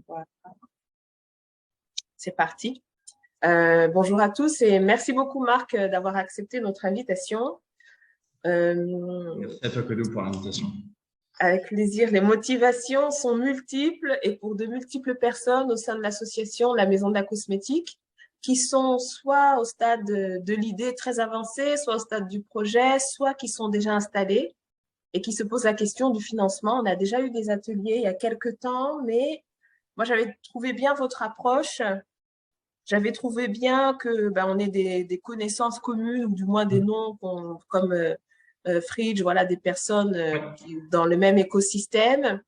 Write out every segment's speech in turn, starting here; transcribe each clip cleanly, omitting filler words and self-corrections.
Voilà. C'est parti. Bonjour à tous et merci beaucoup Marc d'avoir accepté notre invitation. Merci à toi Kodo pour l'invitation. Avec plaisir. Les motivations sont multiples et pour de multiples personnes au sein de l'association La Maison de la Cosmétique qui sont soit au stade de l'idée très avancée, soit au stade du projet, soit qui sont déjà installées et qui se posent la question du financement. On a déjà eu des ateliers il y a quelques temps, mais moi j'avais trouvé bien votre approche. J'avais trouvé bien que on ait des connaissances communes ou du moins des noms comme Fridge, voilà, des personnes dans le même écosystème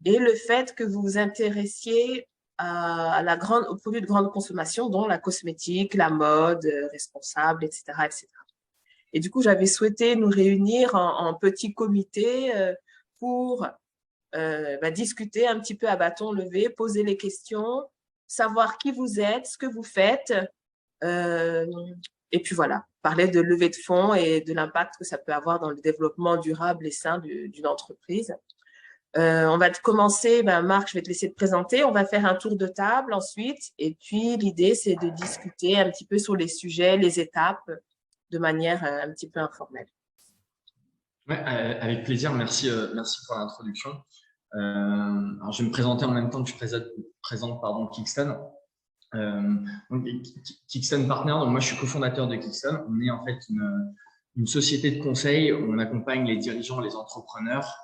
et le fait que vous vous intéressiez aux produits de grande consommation, dont la cosmétique, la mode, responsable, etc., etc. Et du coup, j'avais souhaité nous réunir en petit comité pour discuter un petit peu à bâton levé, poser les questions, savoir qui vous êtes, ce que vous faites, et puis voilà, parler de levée de fonds et de l'impact que ça peut avoir dans le développement durable et sain d'une entreprise. On va commencer, Marc, je vais te laisser te présenter. On va faire un tour de table ensuite, et puis l'idée, c'est de discuter un petit peu sur les sujets, les étapes, de manière un petit peu informelle. Ouais, avec plaisir, merci pour l'introduction. Alors je vais me présenter en même temps que je présente Kickstone. Kickstone Partner, donc moi je suis cofondateur de Kickstone. On est en fait une société de conseil où on accompagne les dirigeants, les entrepreneurs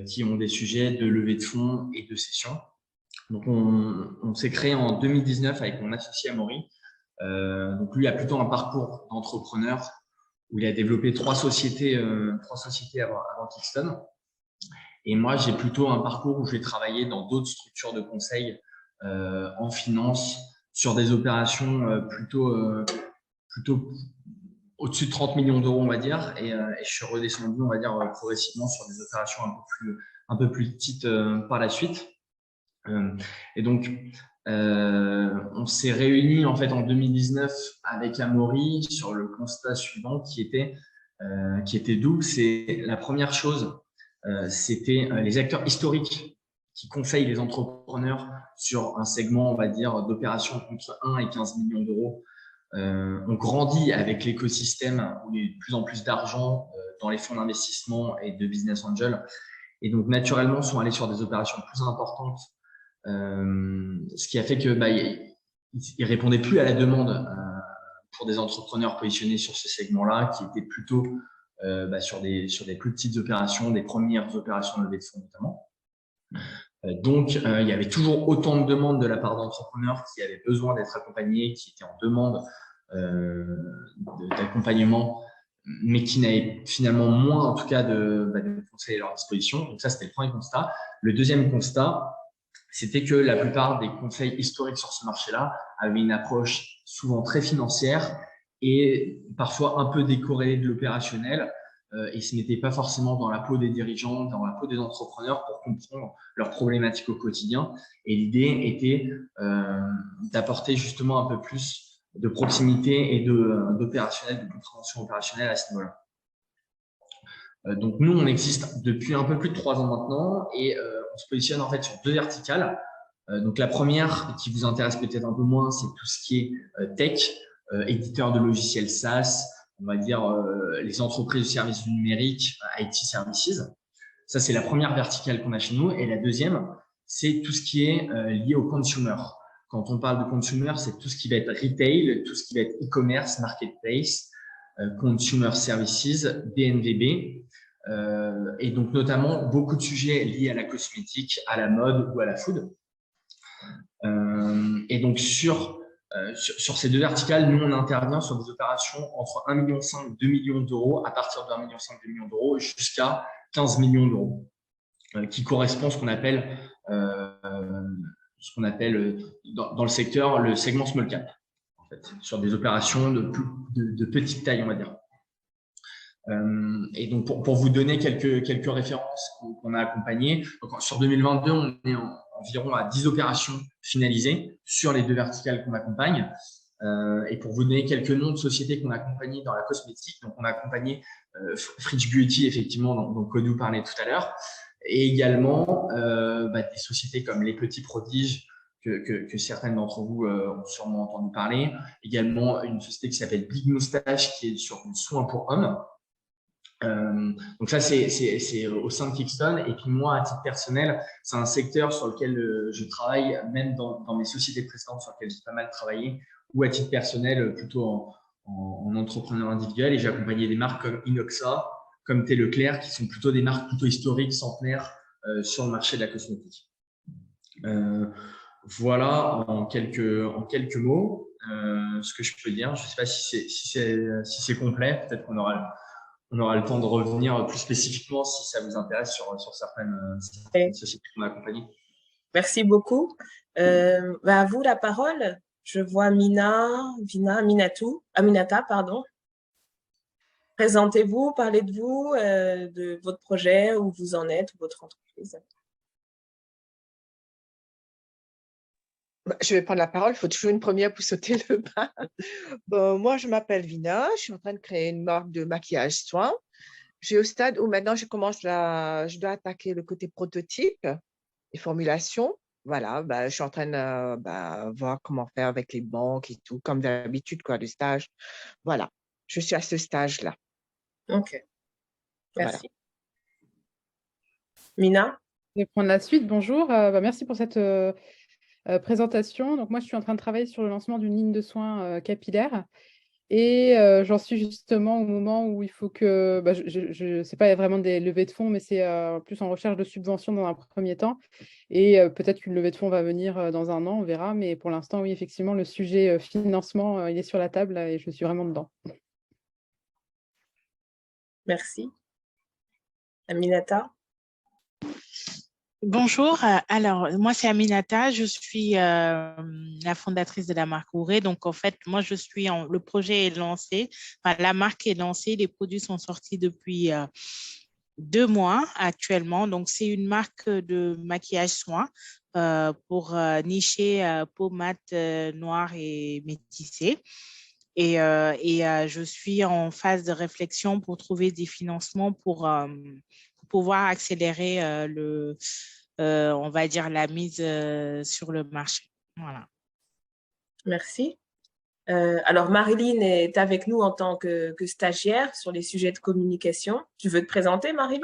qui ont des sujets de levée de fonds et de cession. Donc on s'est créé en 2019 avec mon associé Amaury. Donc lui a plutôt un parcours d'entrepreneur où il a développé trois sociétés avant Kickstone. Et moi, j'ai plutôt un parcours où j'ai travaillé dans d'autres structures de conseil en finance sur des opérations plutôt au-dessus de 30 millions d'euros, on va dire. Et je suis redescendu, on va dire, progressivement sur des opérations un peu plus petites par la suite. Et donc, on s'est réunis en fait en 2019 avec Amaury sur le constat suivant qui était doux. C'est la première chose, c'était les acteurs historiques qui conseillent les entrepreneurs sur un segment, on va dire, d'opérations entre 1 et 15 millions d'euros. On grandit avec l'écosystème où il y a de plus en plus d'argent dans les fonds d'investissement et de business angel. Et donc, naturellement, sont allés sur des opérations plus importantes. Ce qui a fait que ils répondaient plus à la demande pour des entrepreneurs positionnés sur ce segment-là, qui étaient plutôt sur des plus petites opérations, des premières opérations de levée de fonds notamment. Donc, il y avait toujours autant de demandes de la part d'entrepreneurs qui avaient besoin d'être accompagnés, qui étaient en demande d'accompagnement, mais qui n'avaient finalement moins, en tout cas, de conseils à leur disposition. Donc ça, c'était le premier constat. Le deuxième constat, c'était que la plupart des conseils historiques sur ce marché-là avaient une approche souvent très financière et parfois un peu décorrélée de l'opérationnel. Et ce n'était pas forcément dans la peau des dirigeants, dans la peau des entrepreneurs pour comprendre leurs problématiques au quotidien. Et l'idée était d'apporter justement un peu plus de proximité et d'opérationnel, de compréhension opérationnelle à ce niveau-là. Donc nous, on existe depuis un peu plus de 3 ans maintenant et on se positionne en fait sur 2 verticales. Donc la première, qui vous intéresse peut-être un peu moins, c'est tout ce qui est tech, éditeur de logiciels SaaS, on va dire les entreprises de services du numérique, IT services. Ça, c'est la première verticale qu'on a chez nous. Et la deuxième, c'est tout ce qui est lié au consumer. Quand on parle de consumer, c'est tout ce qui va être retail, tout ce qui va être e-commerce, marketplace, consumer services, DNVB. Et donc, notamment, beaucoup de sujets liés à la cosmétique, à la mode ou à la food. Et donc, sur ces 2 verticales, nous, on intervient sur des opérations entre 1,5 million et 2 millions d'euros, à partir de 1,5 million, 2 millions d'euros, jusqu'à 15 millions d'euros, qui correspond à ce qu'on appelle dans le secteur le segment small cap, en fait, sur des opérations de petite taille, on va dire. Et donc, pour vous donner quelques références qu'on a accompagnées, donc sur 2022, on est environ à 10 opérations finalisées sur les 2 verticales qu'on accompagne. Et pour vous donner quelques noms de sociétés qu'on a accompagnées dans la cosmétique, donc on a accompagné Fridge Beauty, effectivement, dont Kodu parlait tout à l'heure. et également des sociétés comme les Petits Prodiges, que certaines d'entre vous ont sûrement entendu parler. Également, une société qui s'appelle Big Moustache, qui est sur du soin pour hommes. Donc ça, c'est au sein de Kickstone. Et puis moi, à titre personnel, c'est un secteur sur lequel je travaille, même dans mes sociétés précédentes sur lesquelles j'ai pas mal travaillé, ou à titre personnel, plutôt en entrepreneur individuel. Et j'ai accompagné des marques comme Inoxa, comme Thé Leclerc, qui sont plutôt des marques plutôt historiques, centenaires sur le marché de la cosmétique. Voilà en quelques mots ce que je peux dire. Je ne sais pas si c'est complet. Peut-être qu'on aura le temps de revenir plus spécifiquement si ça vous intéresse sur certaines sociétés qu'on a accompagnées. Merci beaucoup. À vous la parole. Je vois Aminata, pardon. Présentez-vous, parlez de vous, de votre projet, où vous en êtes, ou votre entreprise. Je vais prendre la parole, il faut toujours une première pour sauter le pas. Bon, moi, je m'appelle Vina, je suis en train de créer une marque de maquillage soin. J'ai au stade où maintenant je dois attaquer le côté prototype et formulation. Voilà, je suis en train de voir comment faire avec les banques et tout, comme d'habitude, le stage. Voilà, je suis à ce stage-là. Ok, merci. Voilà. Mina? Je vais prendre la suite. Bonjour, merci pour cette présentation. Donc moi, je suis en train de travailler sur le lancement d'une ligne de soins capillaire. Et j'en suis justement au moment où il faut que, c'est pas vraiment des levées de fonds, mais c'est plus en recherche de subventions dans un premier temps. Et peut-être qu'une levée de fonds va venir dans un an, on verra. Mais pour l'instant, oui, effectivement, le sujet financement, il est sur la table et je suis vraiment dedans. Merci. Aminata? Bonjour, alors moi c'est Aminata, je suis la fondatrice de la marque Ouré. Donc en fait, moi le projet est lancé, la marque est lancée, les produits sont sortis depuis 2 mois actuellement. Donc c'est une marque de maquillage soin pour nicher peau mate, noire et métissée. Et je suis en phase de réflexion pour trouver des financements pour pouvoir accélérer on va dire, la mise sur le marché. Voilà. Merci. Alors, Marilyn est avec nous en tant que stagiaire sur les sujets de communication. Tu veux te présenter, Marilyn?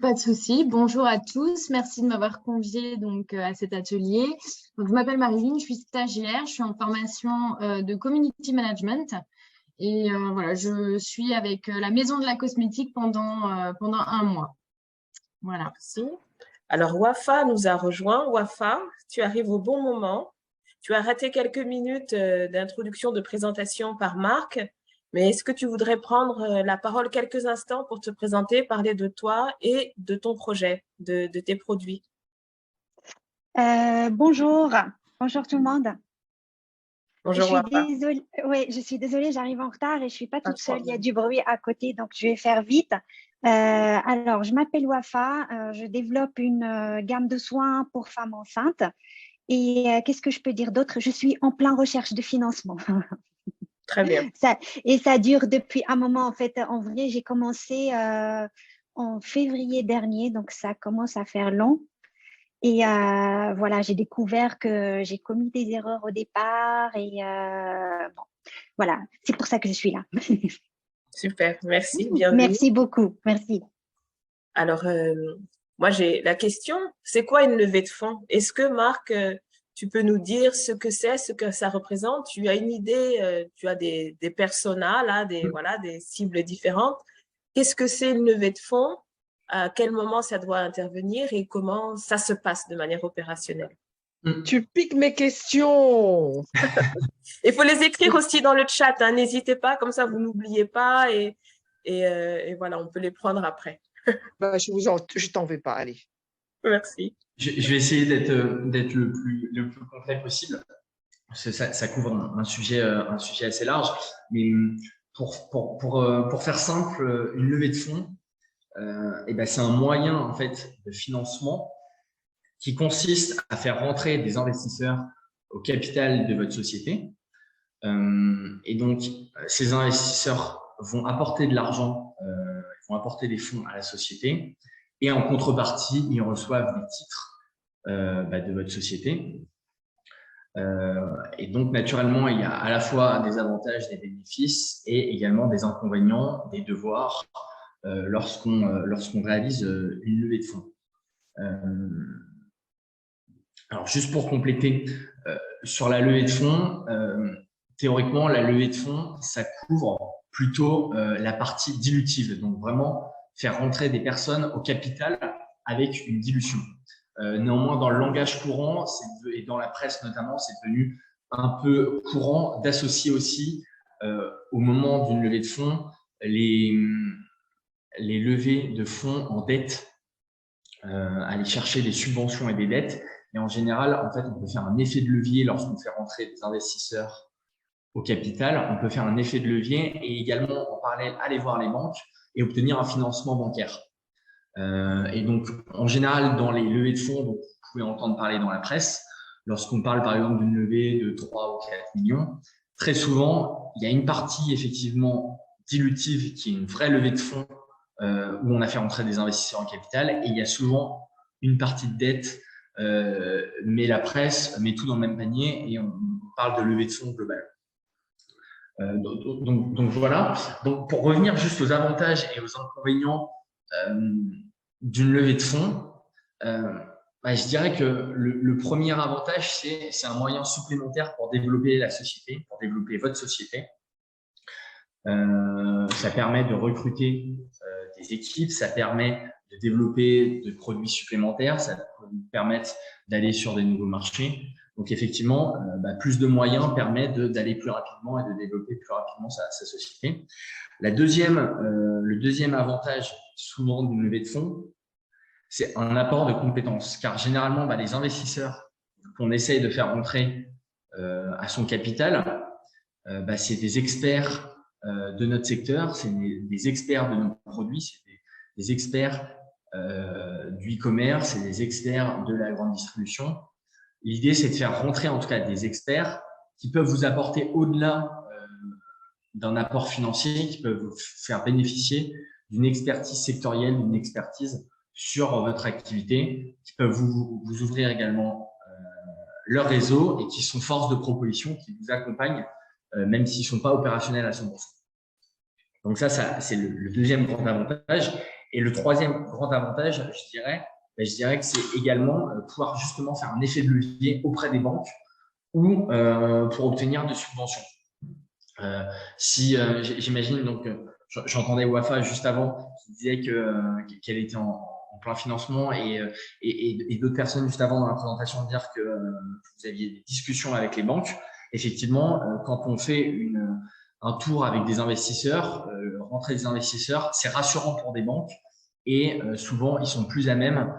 Pas de souci. Bonjour à tous. Merci de m'avoir conviée à cet atelier. Donc, je m'appelle Marilyn, je suis stagiaire, je suis en formation de Community Management. Et voilà, je suis avec la Maison de la Cosmétique pendant 1 mois. Voilà. Merci. Alors, Wafa nous a rejoint. Wafa, tu arrives au bon moment. Tu as raté quelques minutes d'introduction, de présentation par Marc, mais est-ce que tu voudrais prendre la parole quelques instants pour te présenter, parler de toi et de ton projet, de tes produits? Bonjour tout le monde. Bonjour Wafa. Je suis désolée, j'arrive en retard et je ne suis pas toute seule, il y a du bruit à côté, donc je vais faire vite. Alors, je m'appelle Wafa, je développe une gamme de soins pour femmes enceintes. Et qu'est-ce que je peux dire d'autre? Je suis en plein recherche de financement. Très bien. Ça dure depuis un moment. En fait, en vrai, j'ai commencé en février dernier, donc ça commence à faire long. Et voilà, j'ai découvert que j'ai commis des erreurs au départ. Et voilà, c'est pour ça que je suis là. Super, merci. Bienvenue. Merci beaucoup. Merci. Alors, moi, j'ai la question, c'est quoi une levée de fonds? Est-ce que, Marc, tu peux nous dire ce que c'est, ce que ça représente? Tu as une idée, tu as des personas, là, des cibles différentes. Qu'est-ce que c'est une levée de fonds? À quel moment ça doit intervenir et comment ça se passe de manière opérationnelle? Tu piques mes questions. Il faut les écrire aussi dans le chat, hein, n'hésitez pas, comme ça vous n'oubliez pas et voilà, on peut les prendre après. Je t'en vais pas, allez. Merci. Je vais essayer d'être le plus complet possible. Parce que ça couvre un sujet assez large. Mais pour faire simple, une levée de fonds, c'est un moyen en fait de financement qui consiste à faire rentrer des investisseurs au capital de votre société. Et donc, ces investisseurs vont apporter de l'argent, vont apporter des fonds à la société. Et en contrepartie, ils reçoivent des titres de votre société. Et donc, naturellement, il y a à la fois des avantages, des bénéfices et également des inconvénients, des devoirs lorsqu'on réalise une levée de fonds. Alors, juste pour compléter, sur la levée de fonds, théoriquement, la levée de fonds, ça couvre plutôt la partie dilutive. Donc, vraiment, faire rentrer des personnes au capital avec une dilution. Néanmoins, dans le langage courant et dans la presse notamment, c'est devenu un peu courant d'associer aussi au moment d'une levée de fonds les levées de fonds en dette, aller chercher des subventions et des dettes. Et en général, en fait, on peut faire un effet de levier lorsqu'on fait rentrer des investisseurs au capital. On peut faire un effet de levier et également en parallèle aller voir les banques et obtenir un financement bancaire. Et donc, en général, dans les levées de fonds, donc, vous pouvez entendre parler dans la presse, lorsqu'on parle par exemple d'une levée de 3 ou 4 millions, très souvent, il y a une partie effectivement dilutive qui est une vraie levée de fonds où on a fait rentrer des investisseurs en capital et il y a souvent une partie de dette, mais la presse met tout dans le même panier et on parle de levée de fonds globale. Donc voilà. Donc pour revenir juste aux avantages et aux inconvénients d'une levée de fonds, je dirais que le premier avantage, c'est un moyen supplémentaire pour développer la société, pour développer votre société. Ça permet de recruter des équipes, ça permet de développer de produits supplémentaires, ça peut vous permettre d'aller sur des nouveaux marchés. Donc effectivement, plus de moyens permet d'aller plus rapidement et de développer plus rapidement sa société. Le deuxième avantage souvent d'une levée de fonds, c'est un apport de compétences. Car généralement, les investisseurs qu'on essaye de faire rentrer à son capital, c'est des experts de notre secteur, c'est des experts de nos produits, c'est des experts du e-commerce, c'est des experts de la grande distribution. L'idée, c'est de faire rentrer en tout cas des experts qui peuvent vous apporter au-delà d'un apport financier, qui peuvent vous faire bénéficier d'une expertise sectorielle, d'une expertise sur votre activité, qui peuvent vous ouvrir également leur réseau et qui sont force de proposition, qui vous accompagnent, même s'ils ne sont pas opérationnels à 100%. Donc ça c'est le deuxième grand avantage. Et le troisième grand avantage, je dirais que c'est également pouvoir justement faire un effet de levier auprès des banques ou pour obtenir des subventions. J'imagine, donc j'entendais Wafa juste avant qui disait qu'elle était en plein financement et d'autres personnes juste avant dans la présentation dire que vous aviez des discussions avec les banques. Effectivement, quand on fait un tour avec des investisseurs, rentrer des investisseurs, c'est rassurant pour des banques et souvent ils sont plus à même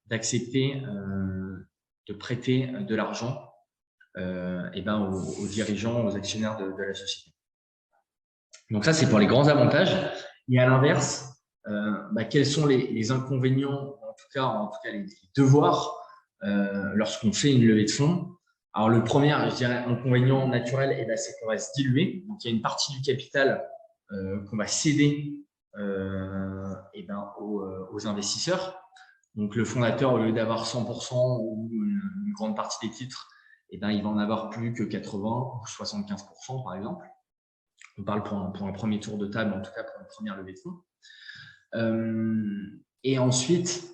d'accepter de prêter de l'argent aux dirigeants, aux actionnaires de la société. Donc ça, c'est pour les grands avantages. Et à l'inverse, quels sont les inconvénients, en tout cas les devoirs lorsqu'on fait une levée de fonds? Alors le premier, je dirais, inconvénient naturel, c'est qu'on va se diluer. Donc il y a une partie du capital qu'on va céder aux investisseurs. Donc le fondateur, au lieu d'avoir 100% ou une grande partie des titres, il va en avoir plus que 80 ou 75% par exemple. On parle pour un premier tour de table, en tout cas pour une première levée de fonds. Et ensuite,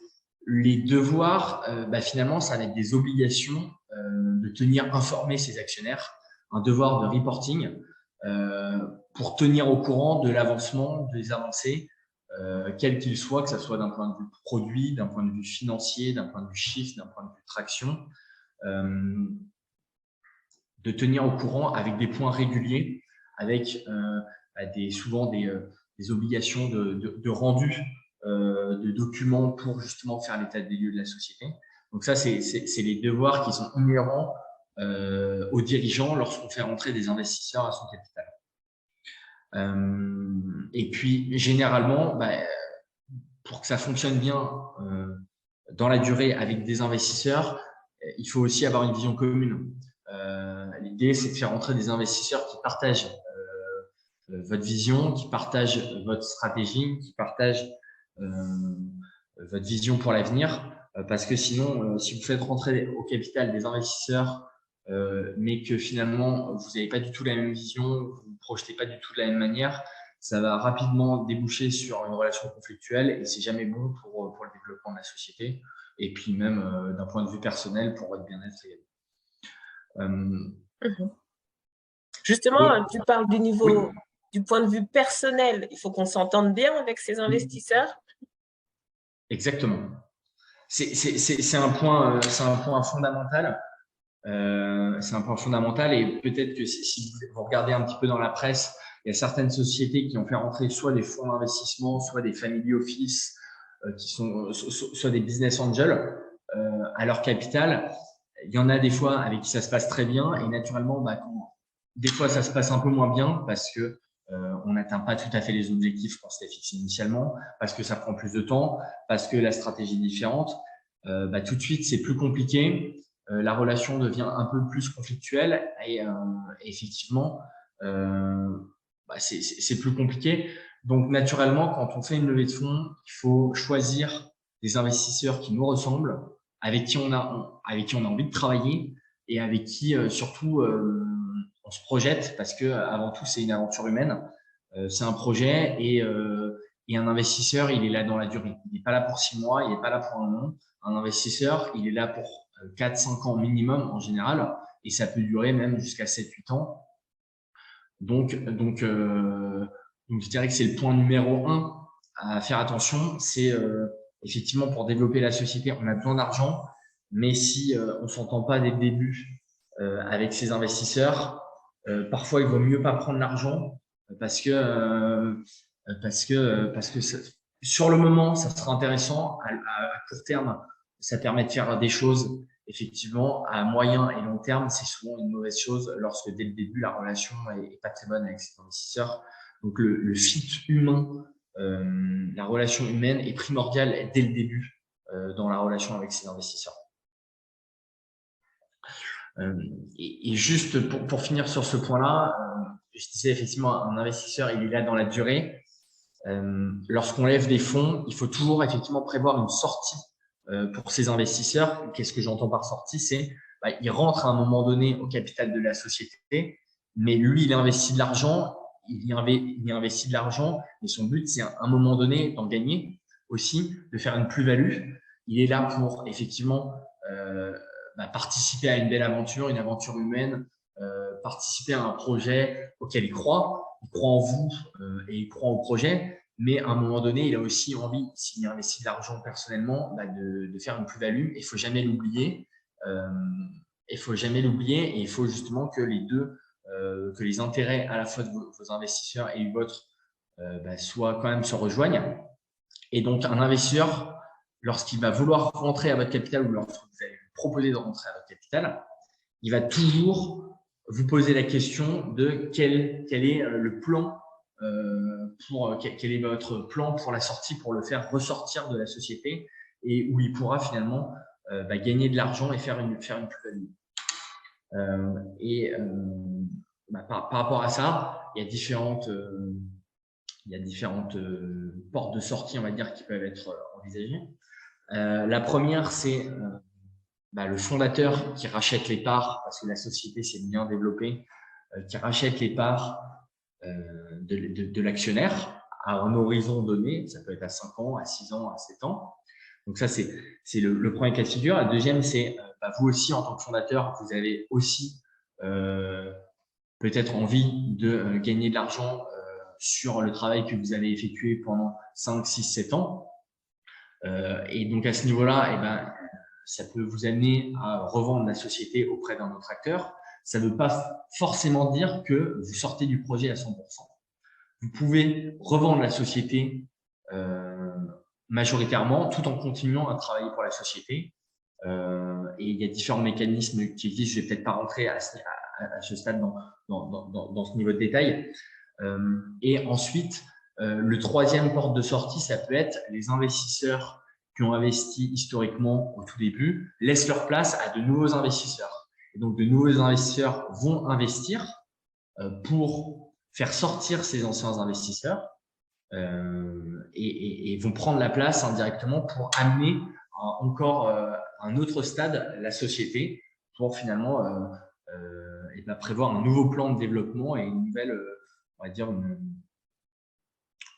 les devoirs, finalement, ça va être des obligations de tenir informés ses actionnaires, un devoir de reporting pour tenir au courant de l'avancement, des avancées, quel qu'il soit, que ce soit d'un point de vue produit, d'un point de vue financier, d'un point de vue chiffre, d'un point de vue traction, de tenir au courant avec des points réguliers, avec souvent des obligations de rendu de documents pour justement faire l'état des lieux de la société. Donc ça, c'est les devoirs qui sont inhérents aux dirigeants lorsqu'on fait rentrer des investisseurs à son capital. Et puis, généralement, pour que ça fonctionne bien dans la durée avec des investisseurs, il faut aussi avoir une vision commune. L'idée, c'est de faire rentrer des investisseurs qui partagent votre vision, qui partagent votre stratégie, qui partagent votre vision pour l'avenir, parce que sinon, si vous faites rentrer au capital des investisseurs, mais que finalement, vous n'avez pas du tout la même vision, vous ne projetez pas du tout de la même manière, ça va rapidement déboucher sur une relation conflictuelle et c'est jamais bon pour le développement de la société et puis même d'un point de vue personnel pour votre bien-être également. Justement, tu parles du niveau, du point de vue personnel. Il faut qu'on s'entende bien avec ces investisseurs. Exactement. C'est un point fondamental. C'est un point fondamental et peut-être que si vous regardez un petit peu dans la presse, il y a certaines sociétés qui ont fait rentrer soit des fonds d'investissement, soit des family office, qui sont soit des business angels à leur capital. Il y en a des fois avec qui ça se passe très bien et naturellement, des fois ça se passe un peu moins bien parce que on n'atteint pas tout à fait les objectifs qu'on s'était fixés initialement, parce que ça prend plus de temps, parce que la stratégie est différente. Tout de suite, c'est plus compliqué. La relation devient un peu plus conflictuelle et effectivement, c'est plus compliqué. Donc, naturellement, quand on fait une levée de fonds, il faut choisir des investisseurs qui nous ressemblent, avec qui on a envie de travailler et avec qui, surtout, on se projette parce que avant tout, c'est une aventure humaine. C'est un projet et un investisseur, il est là dans la durée. Il n'est pas là pour 6 mois, il n'est pas là pour un an. Un investisseur, il est là pour 4-5 ans minimum en général et ça peut durer même jusqu'à 7-8 ans. Donc, je dirais que c'est le point numéro 1 à faire attention. C'est effectivement pour développer la société, on a besoin d'argent, mais si on ne s'entend pas dès le début avec ces investisseurs, parfois il vaut mieux pas prendre l'argent parce que sur le moment, ça sera intéressant. À court terme, ça permet de faire des choses. Effectivement, à moyen et long terme, c'est souvent une mauvaise chose lorsque dès le début, la relation est pas très bonne avec ces investisseurs. Donc, le fit humain, la relation humaine est primordiale dès le début dans la relation avec ces investisseurs. Et juste pour finir sur ce point-là, je disais effectivement, un investisseur, il est là dans la durée. Lorsqu'on lève des fonds, il faut toujours effectivement prévoir une sortie pour ces investisseurs. Qu'est-ce que j'entends par sortie? C'est il rentre à un moment donné au capital de la société, mais lui, il investit de l'argent, il investit de l'argent, mais son but, c'est à un moment donné d'en gagner aussi, de faire une plus-value. Il est là pour effectivement participer à une belle aventure, une aventure humaine, participer à un projet auquel il croit en vous et il croit au projet. Mais à un moment donné, il a aussi envie, s'il investit de l'argent personnellement, de faire une plus-value. Il ne faut jamais l'oublier. Et il faut justement que les deux, que les intérêts à la fois de vos investisseurs et du vôtre soient quand même se rejoignent. Et donc, un investisseur, lorsqu'il va vouloir rentrer à votre capital ou lorsque vous allez lui proposer de rentrer à votre capital, il va toujours vous poser la question de quel est le plan quel est votre plan pour la sortie, pour le faire ressortir de la société et où il pourra finalement gagner de l'argent et faire une plus-value. Par rapport à ça, il y a différentes portes de sortie, on va dire, qui peuvent être envisagées. La première, c'est le fondateur qui rachète les parts parce que la société s'est bien développée, qui rachète les parts de l'actionnaire à un horizon donné. Ça peut être à 5 ans, à 6 ans, à 7 ans. Donc ça, c'est le premier cas de figure. La deuxième, c'est vous aussi, en tant que fondateur, vous avez aussi peut-être envie de gagner de l'argent sur le travail que vous avez effectué pendant 5, 6, 7 ans. Et donc, à ce niveau-là, ça peut vous amener à revendre la société auprès d'un autre acteur. Ça ne veut pas forcément dire que vous sortez du projet à 100%. Vous pouvez revendre la société majoritairement tout en continuant à travailler pour la société. Et il y a différents mécanismes qui existent. Je ne vais peut-être pas rentrer à ce stade dans ce niveau de détail. Et ensuite, le troisième porte de sortie, ça peut être les investisseurs qui ont investi historiquement au tout début laissent leur place à de nouveaux investisseurs. Et donc, de nouveaux investisseurs vont investir pour faire sortir ces anciens investisseurs et vont prendre la place indirectement pour amener encore un autre stade la société pour finalement prévoir un nouveau plan de développement et une nouvelle, on va dire,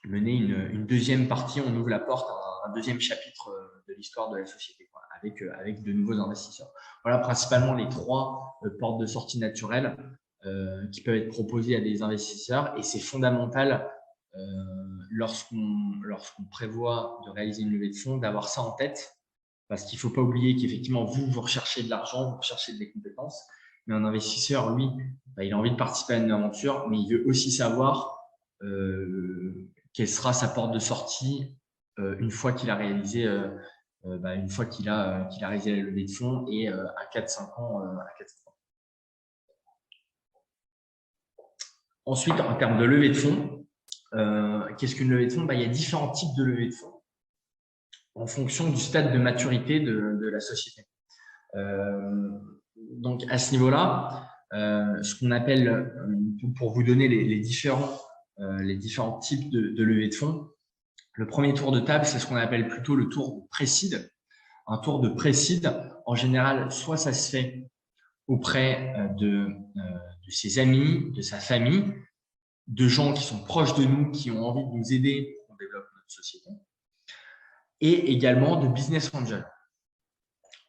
mener une deuxième partie, on ouvre la porte à un deuxième chapitre de l'histoire de la société, quoi, avec de nouveaux investisseurs. Voilà principalement les 3 portes de sortie naturelles qui peuvent être proposées à des investisseurs, et c'est fondamental lorsqu'on prévoit de réaliser une levée de fonds d'avoir ça en tête, parce qu'il ne faut pas oublier qu'effectivement vous recherchez de l'argent, vous recherchez des compétences, mais un investisseur, lui, il a envie de participer à une aventure, mais il veut aussi savoir quelle sera sa porte de sortie une fois qu'il a réalisé réalisé la levée de fonds et à 4-5 ans. Ensuite, en termes de levée de fonds, qu'est-ce qu'une levée de fonds? Il y a différents types de levées de fonds en fonction du stade de maturité de la société. Donc, à ce niveau-là, ce qu'on appelle, pour vous donner les différents types de levée de fonds, le premier tour de table, c'est ce qu'on appelle plutôt le tour de pré-seed. Un tour de pré-seed, en général, soit ça se fait auprès de ses amis, de sa famille, de gens qui sont proches de nous, qui ont envie de nous aider pour qu'on développe notre société, et également de business angels.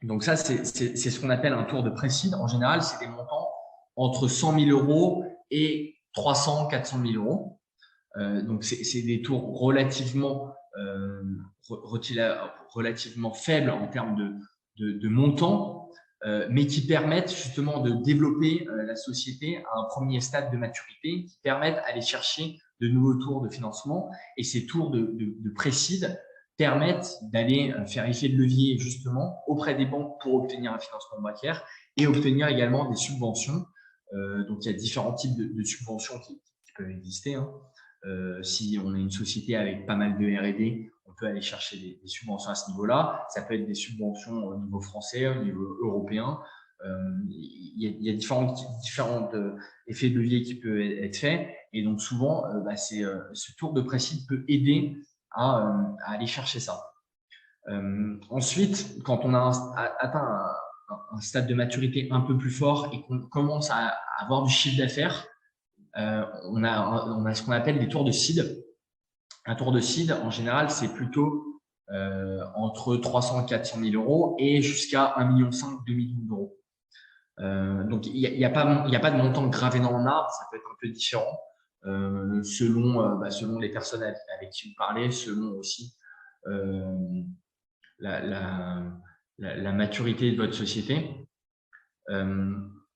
Donc ça, c'est ce qu'on appelle un tour de pré-seed. En général, c'est des montants entre 100 000 euros et 300 400 000 euros. Donc, c'est des tours relativement faibles en termes de montants, mais qui permettent justement de développer la société à un premier stade de maturité, qui permettent d'aller chercher de nouveaux tours de financement. Et ces tours de pré-seed permettent d'aller faire effet de levier justement auprès des banques pour obtenir un financement bancaire et obtenir également des subventions. Donc, il y a différents types de subventions qui peuvent exister, hein. Si on est une société avec pas mal de R&D, on peut aller chercher des subventions à ce niveau-là. Ça peut être des subventions au niveau français, au niveau européen. Il y a différents effets de levier qui peuvent être faits. Et donc, souvent, ce tour de pré-seed peut aider à aller chercher ça. Ensuite, quand on a atteint un stade de maturité un peu plus fort et qu'on commence à avoir du chiffre d'affaires, on a ce qu'on appelle des tours de seed. Un tour de seed, en général, c'est plutôt entre 300 et 400 000 euros et jusqu'à 1,5 million, 2 millions d'euros. Donc, il n'y a pas de montant gravé dans le marbre, ça peut être un peu différent selon les personnes avec qui vous parlez, selon aussi la maturité de votre société.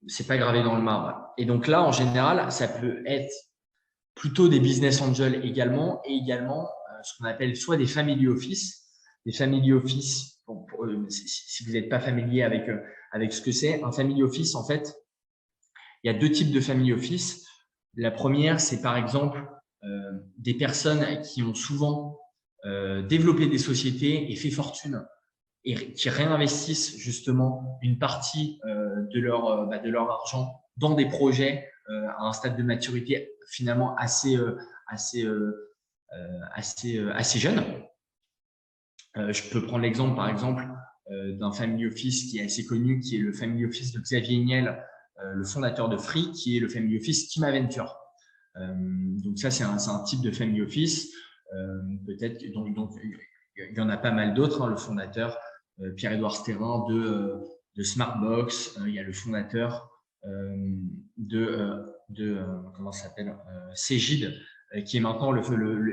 C'est pas gravé dans le marbre. Et donc là, en général, ça peut être plutôt des business angels également, et également ce qu'on appelle soit des family office. Des family office, si vous n'êtes pas familier avec ce que c'est, un family office, en fait, il y a 2 types de family office. La première, c'est par exemple des personnes qui ont souvent développé des sociétés et fait fortune, et qui réinvestissent justement une partie de leur argent dans des projets à un stade de maturité finalement assez jeune. Je peux prendre l'exemple, par exemple, d'un family office qui est assez connu, qui est le family office de Xavier Niel, le fondateur de Free, qui est le family office Team Aventure. Donc ça, c'est un type de family office. Peut-être donc il y en a pas mal d'autres, hein, le fondateur Pierre-Édouard Stérin de Smartbox, il y a le fondateur comment ça s'appelle, Cégide, qui est maintenant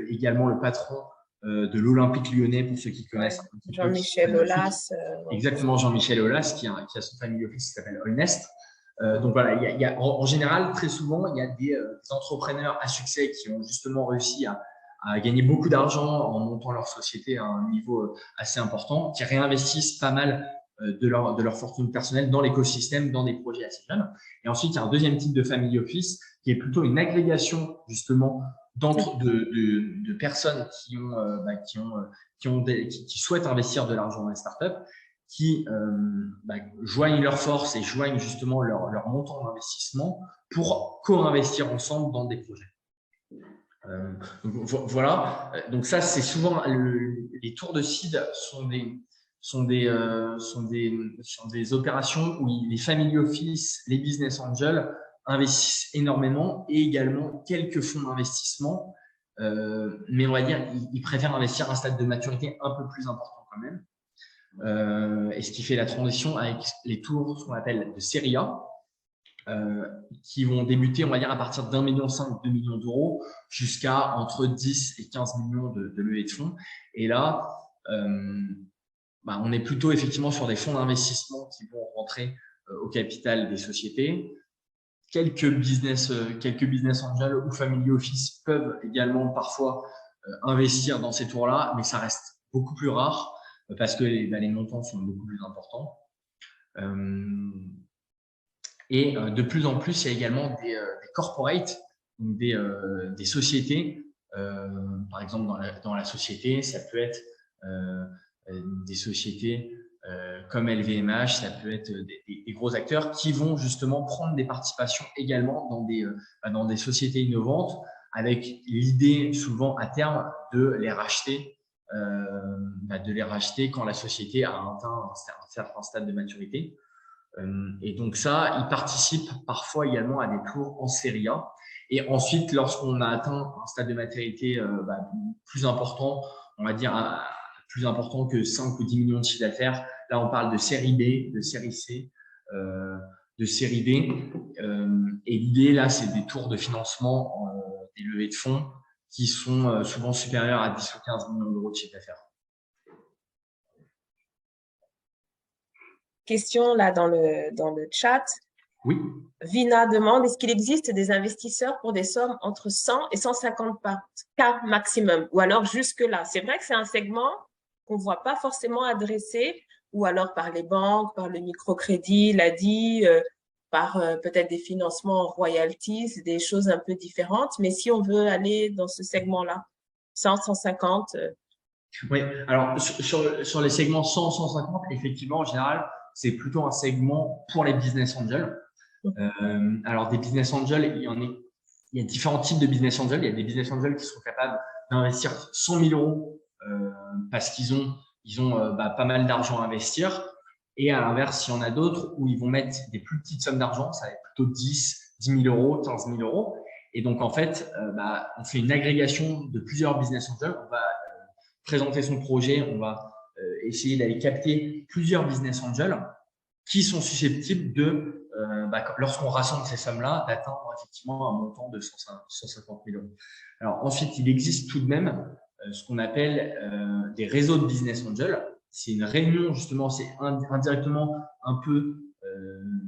également le patron de l'Olympique Lyonnais, pour ceux qui connaissent. Jean-Michel Aulas. Exactement, Jean-Michel Aulas, qui a son family office qui s'appelle Honest. Donc voilà, en général, très souvent, il y a des entrepreneurs à succès qui ont justement réussi à gagner beaucoup d'argent en montant leur société à un niveau assez important, qui réinvestissent pas mal de leur fortune personnelle dans l'écosystème, dans des projets assez jeunes. Et ensuite, il y a un deuxième type de family office qui est plutôt une agrégation justement de personnes qui souhaitent investir de l'argent dans les startups, qui joignent leurs forces et joignent justement leur montant d'investissement pour co-investir ensemble dans des projets. Voilà. Donc ça, c'est souvent les tours de seed sont des opérations où les family office, les business angels investissent énormément et également quelques fonds d'investissement. Mais on va dire, ils préfèrent investir à un stade de maturité un peu plus important quand même. Et ce qui fait la transition avec les tours, ce qu'on appelle de série A, qui vont débuter, on va dire, à partir d'1,5 million, 2 millions d'euros, jusqu'à entre 10 et 15 millions de levée de fonds. Et là, on est plutôt effectivement sur des fonds d'investissement qui vont rentrer au capital des sociétés. Quelques business angels ou family office peuvent également parfois investir dans ces tours-là, mais ça reste beaucoup plus rare parce que les montants sont beaucoup plus importants. Et de plus en plus, il y a également des corporates, donc des sociétés. Par exemple, dans la société, ça peut être des sociétés comme LVMH, ça peut être des gros acteurs qui vont justement prendre des participations également dans des sociétés innovantes, avec l'idée souvent à terme de les racheter quand la société a atteint un certain stade de maturité. Et donc ça, ils participent parfois également à des tours en série A. Et ensuite, lorsqu'on a atteint un stade de maturité plus important, on va dire plus important que 5 ou 10 millions de chiffre d'affaires, là on parle de série B, de série C, de série D. Et l'idée là, c'est des tours de financement, des levées de fonds qui sont souvent supérieurs à 10 ou 15 millions d'euros de chiffre d'affaires. Question là dans le chat. Oui. Vina demande, est-ce qu'il existe des investisseurs pour des sommes entre 100 et 150 cas maximum, ou alors jusque-là? C'est vrai que c'est un segment qu'on ne voit pas forcément adressé, ou alors par les banques, par le microcrédit, l'ADI, par peut-être des financements en royalties, des choses un peu différentes. Mais si on veut aller dans ce segment-là, 100, 150… Oui, alors sur les segments 100, 150, effectivement, en général, c'est plutôt un segment pour les business angels. Alors, des business angels, il y a différents types de business angels. Il y a des business angels qui sont capables d'investir 100 000 euros parce qu'ils ont pas mal d'argent à investir. Et à l'inverse, il y en a d'autres où ils vont mettre des plus petites sommes d'argent. Ça va être plutôt 10 000 euros, 15 000 euros. Et donc, en fait, on fait une agrégation de plusieurs business angels. On va présenter son projet, on va essayer d'aller capter plusieurs business angels qui sont susceptibles de, lorsqu'on rassemble ces sommes-là, d'atteindre effectivement un montant de 150 000 euros. Alors ensuite, il existe tout de même ce qu'on appelle des réseaux de business angels. C'est une réunion, justement, c'est indirectement un peu,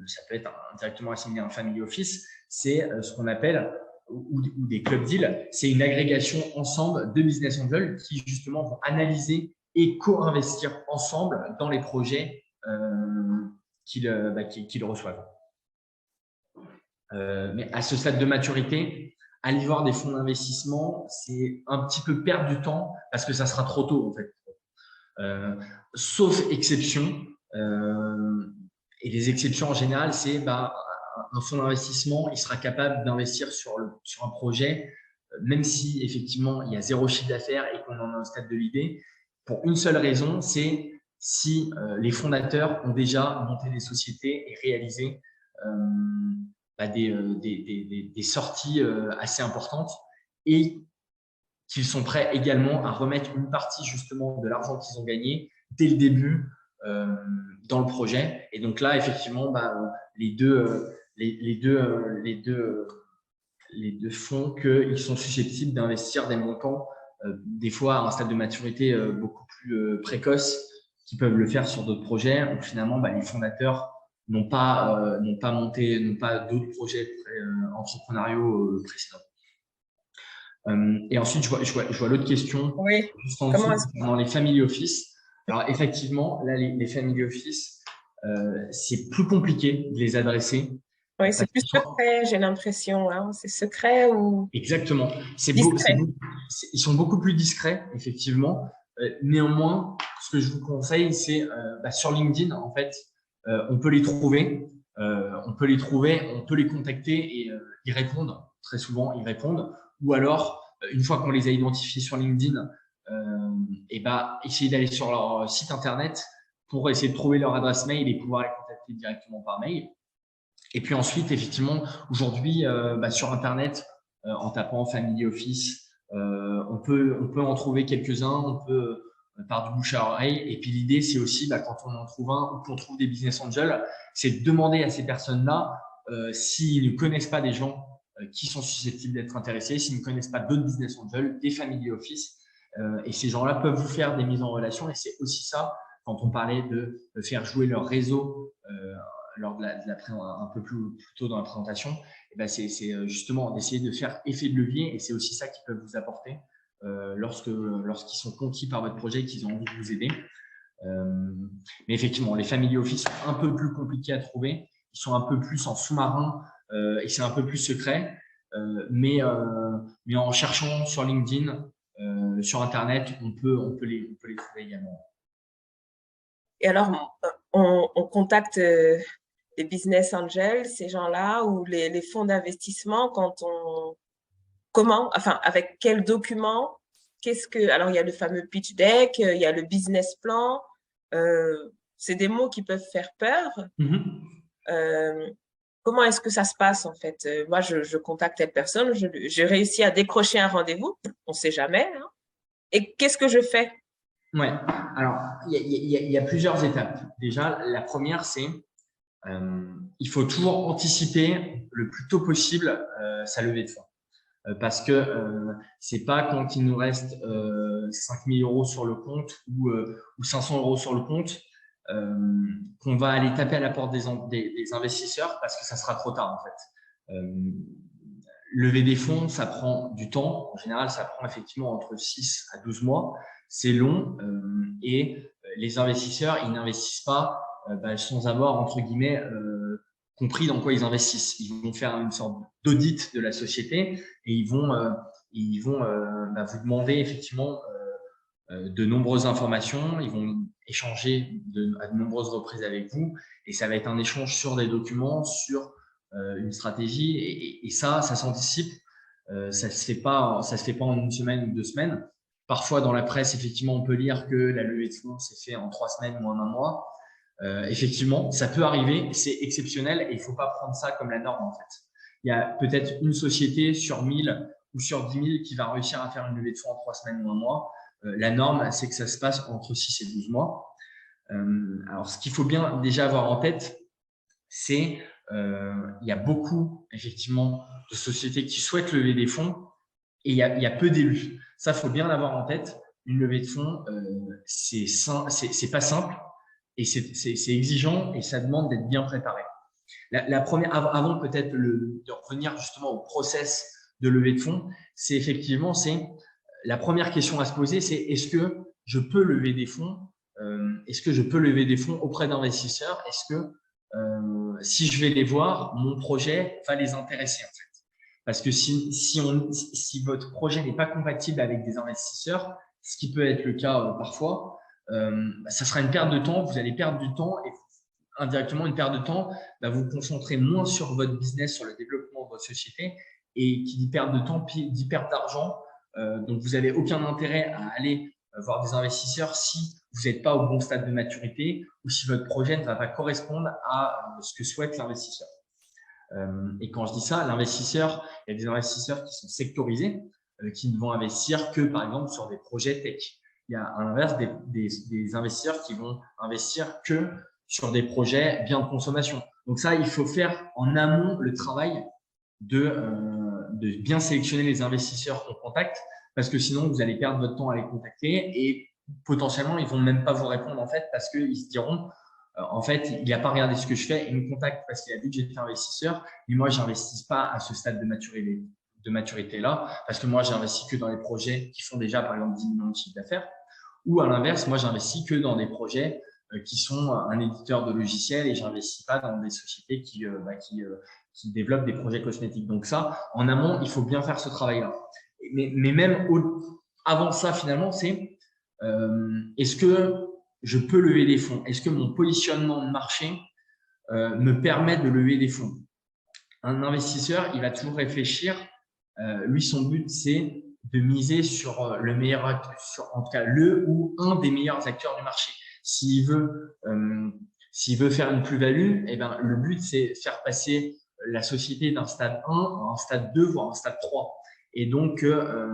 ça peut être indirectement assimilé à un family office, c'est ce qu'on appelle ou des club deals, c'est une agrégation ensemble de business angels qui justement vont analyser et co-investir ensemble dans les projets qu'ils reçoivent. Mais à ce stade de maturité, aller voir des fonds d'investissement, c'est un petit peu perdre du temps parce que ça sera trop tôt en fait. Sauf exception, et les exceptions en général, c'est un fonds d'investissement, il sera capable d'investir sur un projet, même si effectivement il y a 0 chiffre d'affaires et qu'on en est au stade de l'idée, pour une seule raison, c'est si les fondateurs ont déjà monté des sociétés et réalisé des sorties assez importantes et qu'ils sont prêts également à remettre une partie justement de l'argent qu'ils ont gagné dès le début dans le projet. Et donc là, effectivement, les deux font qu'ils sont susceptibles d'investir des montants, des fois à un stade de maturité beaucoup plus précoce, qui peuvent le faire sur d'autres projets. Donc finalement, les fondateurs n'ont pas d'autres projets entrepreneuriaux précédents. Et ensuite, je vois l'autre question. Oui. Juste en dessous, dans les family office. Alors effectivement, là, les family office, c'est plus compliqué de les adresser. Oui, c'est plus secret, j'ai l'impression. Hein. C'est secret ou… Exactement. Ils sont beaucoup plus discrets, effectivement. Néanmoins, ce que je vous conseille, c'est sur LinkedIn, en fait, on peut les trouver. On peut les contacter et ils répondent. Très souvent, ils répondent. Ou alors, une fois qu'on les a identifiés sur LinkedIn, essayer d'aller sur leur site internet pour essayer de trouver leur adresse mail et pouvoir les contacter directement par mail. Et puis ensuite, effectivement, aujourd'hui, sur Internet, en tapant Family Office, on peut en trouver quelques-uns, on peut par du bouche à oreille. Et puis l'idée, c'est aussi, quand on en trouve un ou qu'on trouve des business angels, c'est de demander à ces personnes-là s'ils ne connaissent pas des gens qui sont susceptibles d'être intéressés, s'ils ne connaissent pas d'autres business angels, des Family Office. Et ces gens-là peuvent vous faire des mises en relation. Et c'est aussi ça, quand on parlait de faire jouer leur réseau lors de un peu plus tôt dans la présentation, c'est justement d'essayer de faire effet de levier. Et c'est aussi ça qu'ils peuvent vous apporter lorsqu'ils sont conquis par votre projet et qu'ils ont envie de vous aider. Mais effectivement, les Family Office sont un peu plus compliqués à trouver. Ils sont un peu plus en sous-marin et c'est un peu plus secret. Mais en cherchant sur LinkedIn, sur Internet, on peut les trouver également. Et alors, on contacte les business angels, ces gens-là, ou les fonds d'investissement avec quels documents? Alors, il y a le fameux pitch deck, il y a le business plan. C'est des mots qui peuvent faire peur. Comment est-ce que ça se passe, en fait? Moi, je contacte telle personne, j'ai réussi à décrocher un rendez-vous, on ne sait jamais. Hein. Et qu'est-ce que je fais? Ouais, alors, il y a plusieurs étapes. Déjà, la première, c'est il faut toujours anticiper le plus tôt possible sa levée de fonds. Parce que c'est pas quand il nous reste 5 000 € sur le compte ou 500 € sur le compte qu'on va aller taper à la porte des investisseurs, parce que ça sera trop tard en fait. Lever des fonds, ça prend du temps. En général, ça prend effectivement entre 6 à 12 mois. C'est long et les investisseurs, ils n'investissent pas sans avoir, entre guillemets, compris dans quoi ils investissent. Ils vont faire une sorte d'audit de la société et ils vont vous demander effectivement de nombreuses informations. Ils vont échanger à de nombreuses reprises avec vous et ça va être un échange sur des documents, sur une stratégie et ça s'anticipe. Ça se fait pas en une semaine ou 2 semaines. Parfois, dans la presse, effectivement, on peut lire que la levée de fonds s'est fait en 3 semaines ou en 1 mois. Effectivement, ça peut arriver, c'est exceptionnel et il faut pas prendre ça comme la norme en fait. Il y a peut-être une société sur 1000 ou sur 10 000 qui va réussir à faire une levée de fonds en 3 semaines ou 1 mois. La norme, c'est que ça se passe entre 6 et 12 mois. Alors, ce qu'il faut bien déjà avoir en tête, c'est il y a beaucoup effectivement de sociétés qui souhaitent lever des fonds et il y a peu d'élus. Ça, faut bien l'avoir en tête. Une levée de fonds, c'est pas simple. Et c'est exigeant et ça demande d'être bien préparé. La première, avant peut-être de revenir justement au process de levée de fonds, c'est la première question à se poser, c'est est-ce que je peux lever des fonds auprès d'investisseurs? Est-ce que si je vais les voir, mon projet va les intéresser en fait? Parce que si votre projet n'est pas compatible avec des investisseurs, ce qui peut être le cas parfois, ça sera une perte de temps, vous allez perdre du temps et indirectement une perte de temps, vous vous concentrez moins sur votre business, sur le développement de votre société et qui dit perte de temps, dit perte d'argent. Donc, vous n'avez aucun intérêt à aller voir des investisseurs si vous n'êtes pas au bon stade de maturité ou si votre projet ne va pas correspondre à ce que souhaite l'investisseur. Et quand je dis ça, l'investisseur, il y a des investisseurs qui sont sectorisés, qui ne vont investir que, par exemple, sur des projets tech. Il y a à l'inverse des investisseurs qui vont investir que sur des projets biens de consommation. Donc ça, il faut faire en amont le travail de bien sélectionner les investisseurs qu'on contacte parce que sinon, vous allez perdre votre temps à les contacter et potentiellement, ils vont même pas vous répondre en fait parce qu'ils se diront en fait, il n'a pas regardé ce que je fais, il me contacte parce qu'il a vu que j'étais investisseur mais moi, j'investis pas à ce stade de maturité là, parce que moi, j'investis que dans les projets qui font déjà, par exemple, 10 millions de chiffre d'affaires. Ou à l'inverse, moi, j'investis que dans des projets qui sont un éditeur de logiciels et j'investis pas dans des sociétés qui développent des projets cosmétiques. Donc ça, en amont, il faut bien faire ce travail-là. Mais même avant ça, finalement, c'est est-ce que je peux lever des fonds? Est-ce que mon positionnement de marché me permet de lever des fonds? Un investisseur, il va toujours réfléchir. Lui, son but, c'est de miser sur le meilleur acteur, en tout cas le ou un des meilleurs acteurs du marché. S'il veut faire une plus-value, eh ben, le but, c'est faire passer la société d'un stade 1 à un stade 2, voire un stade 3. Et donc, que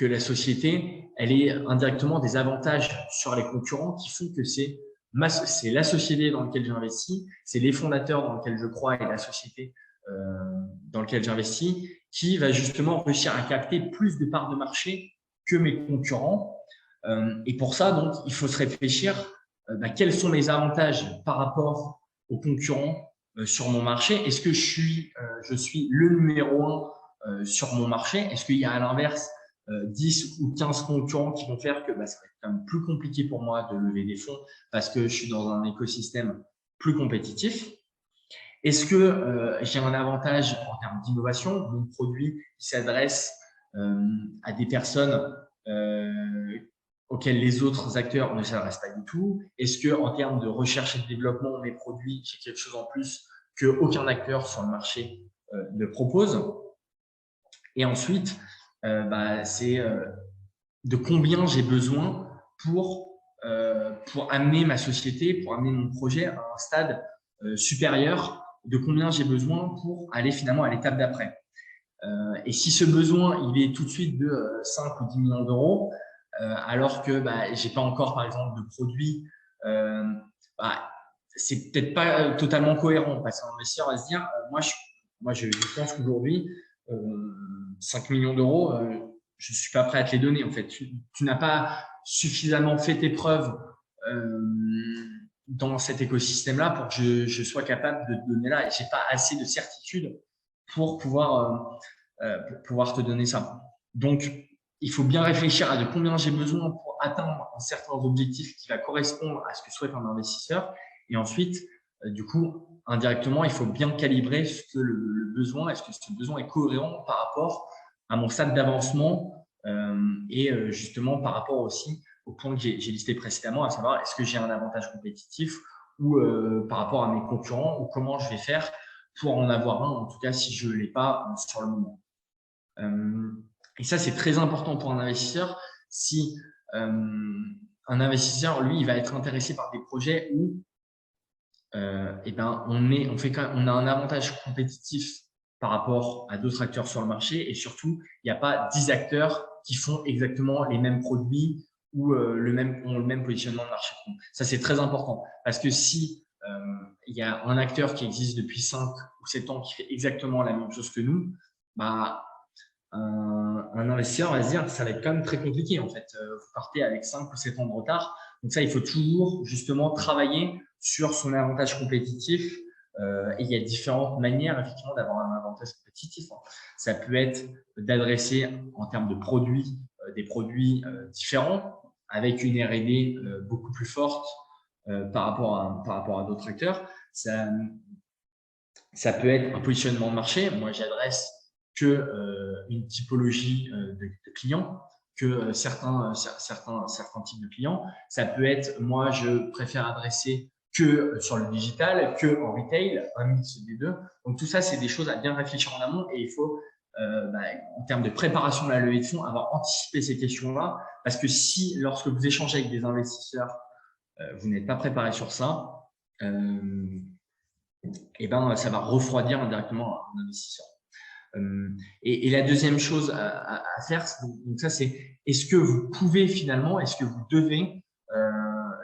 la société, elle ait indirectement des avantages sur les concurrents qui font que c'est la société dans laquelle j'investis, c'est les fondateurs dans lesquels je crois et la société dans laquelle j'investis qui va justement réussir à capter plus de parts de marché que mes concurrents. Et pour ça, donc, il faut se réfléchir quels sont mes avantages par rapport aux concurrents sur mon marché. Est-ce que je suis le numéro 1 sur mon marché? Est-ce qu'il y a à l'inverse 10 ou 15 concurrents qui vont faire que ça va être quand même plus compliqué pour moi de lever des fonds parce que je suis dans un écosystème plus compétitif? Est-ce que j'ai un avantage en termes d'innovation? Mon produit s'adresse à des personnes auxquelles les autres acteurs ne s'adressent pas du tout? Est-ce que en termes de recherche et de développement, mes produits, j'ai quelque chose en plus qu'aucun acteur sur le marché ne propose? Et ensuite, c'est de combien j'ai besoin pour amener ma société, pour amener mon projet à un stade supérieur, de combien j'ai besoin pour aller finalement à l'étape d'après. Et si ce besoin, il est tout de suite de 5 ou 10 millions d'euros, alors que j'ai pas encore, par exemple, de produit, c'est peut-être pas totalement cohérent parce qu'un investisseur va se dire, moi je pense qu'aujourd'hui, 5 millions d'euros, je suis pas prêt à te les donner. En fait, tu n'as pas suffisamment fait tes preuves dans cet écosystème-là pour que je sois capable de te donner là. Et j'ai pas assez de certitude pour pouvoir te donner ça. Donc, il faut bien réfléchir à de combien j'ai besoin pour atteindre un certain objectif qui va correspondre à ce que souhaite un investisseur. Et ensuite, du coup, indirectement, il faut bien calibrer ce que le besoin, est-ce que ce besoin est cohérent par rapport à mon stade d'avancement et justement par rapport aussi au point que j'ai listé précédemment, à savoir est-ce que j'ai un avantage compétitif ou par rapport à mes concurrents ou comment je vais faire pour en avoir un, en tout cas si je ne l'ai pas sur le moment. Et ça, c'est très important pour un investisseur. Si un investisseur, lui, il va être intéressé par des projets où on a un avantage compétitif par rapport à d'autres acteurs sur le marché et surtout, il n'y a pas 10 acteurs qui font exactement les mêmes produits ou ont le même positionnement de marché. Ça, c'est très important parce que si il y a un acteur qui existe depuis 5 ou 7 ans qui fait exactement la même chose que nous, un investisseur va se dire ça va être quand même très compliqué en fait. Vous partez avec 5 ou 7 ans de retard. Donc ça, il faut toujours justement travailler sur son avantage compétitif. Et il y a différentes manières effectivement d'avoir un avantage compétitif. Ça peut être d'adresser en termes de produits des produits différents avec une R&D beaucoup plus forte par rapport à d'autres acteurs. Ça peut être un positionnement de marché. Moi, j'adresse que une typologie de clients, que certains types de clients. Ça peut être, moi, je préfère adresser que sur le digital, que en retail, un mix des deux. Donc, tout ça, c'est des choses à bien réfléchir en amont et il faut, en termes de préparation de la levée de fonds, avoir anticipé ces questions-là. Parce que si, lorsque vous échangez avec des investisseurs, vous n'êtes pas préparé sur ça, ça va refroidir indirectement un investisseur. Et la deuxième chose à faire, donc ça c'est est-ce que vous pouvez finalement, est-ce que vous devez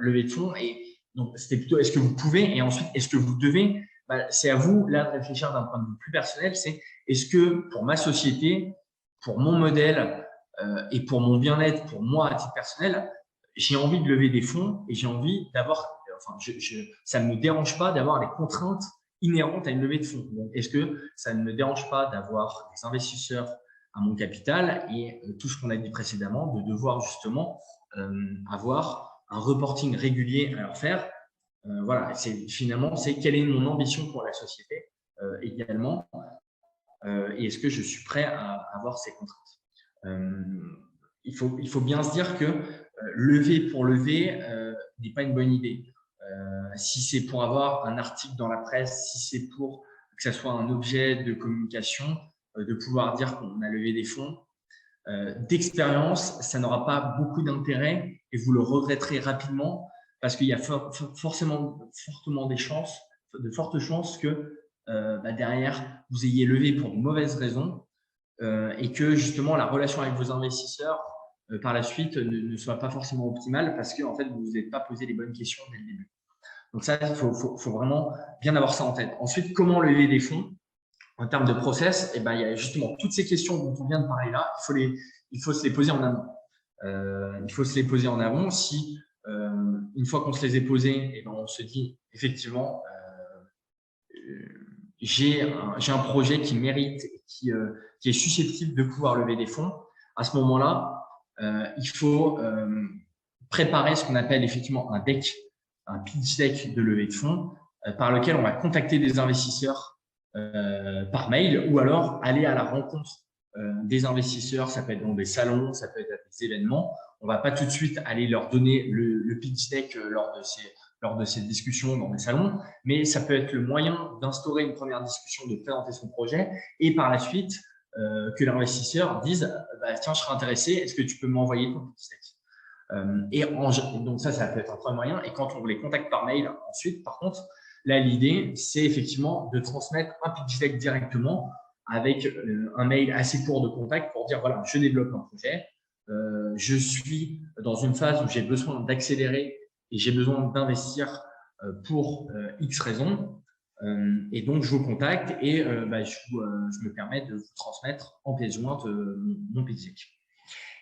lever de fonds, et donc c'était plutôt est-ce que vous pouvez et ensuite est-ce que vous devez. C'est à vous là de réfléchir d'un point de vue plus personnel, c'est est-ce que pour ma société, pour mon modèle et pour mon bien-être, pour moi à titre personnel, j'ai envie de lever des fonds et j'ai envie d'avoir, ça ne me dérange pas d'avoir les contraintes inhérente à une levée de fonds. Donc, est-ce que ça ne me dérange pas d'avoir des investisseurs à mon capital et tout ce qu'on a dit précédemment, de devoir justement avoir un reporting régulier à leur faire. Voilà, finalement, c'est quelle est mon ambition pour la société également et est-ce que je suis prêt à avoir ces contraintes. Il faut bien se dire que lever pour lever n'est pas une bonne idée. Si c'est pour avoir un article dans la presse, si c'est pour que ça soit un objet de communication, de pouvoir dire qu'on a levé des fonds. D'expérience, ça n'aura pas beaucoup d'intérêt et vous le regretterez rapidement parce qu'il y a fortement de fortes chances que derrière, vous ayez levé pour de mauvaises raisons et que justement la relation avec vos investisseurs par la suite ne soit pas forcément optimale parce que en fait, vous ne vous êtes pas posé les bonnes questions dès le début. Donc ça, il faut vraiment bien avoir ça en tête. Ensuite, comment lever des fonds? En termes de process, il y a justement toutes ces questions dont on vient de parler là, il faut se les poser en amont. Il faut se les poser en amont. Si une fois qu'on se les est posées, on se dit effectivement, j'ai un projet qui mérite, qui est susceptible de pouvoir lever des fonds. À ce moment-là, il faut préparer ce qu'on appelle effectivement un deck, un pitch deck de levée de fonds, par lequel on va contacter des investisseurs par mail ou alors aller à la rencontre des investisseurs. Ça peut être dans des salons, ça peut être à des événements. On va pas tout de suite aller leur donner le pitch deck lors de ces discussions dans des salons, mais ça peut être le moyen d'instaurer une première discussion, de présenter son projet et par la suite que l'investisseur dise tiens, je serais intéressé, est-ce que tu peux m'envoyer ton pitch deck? Donc ça peut être un premier moyen. Et quand on les contacte par mail ensuite, par contre, là, l'idée, c'est effectivement de transmettre un pitch deck directement avec un mail assez court de contact pour dire, voilà, je développe un projet, je suis dans une phase où j'ai besoin d'accélérer et j'ai besoin d'investir pour X raisons. Et donc, je vous contacte et je me permets de vous transmettre en pièce jointe mon pitch deck.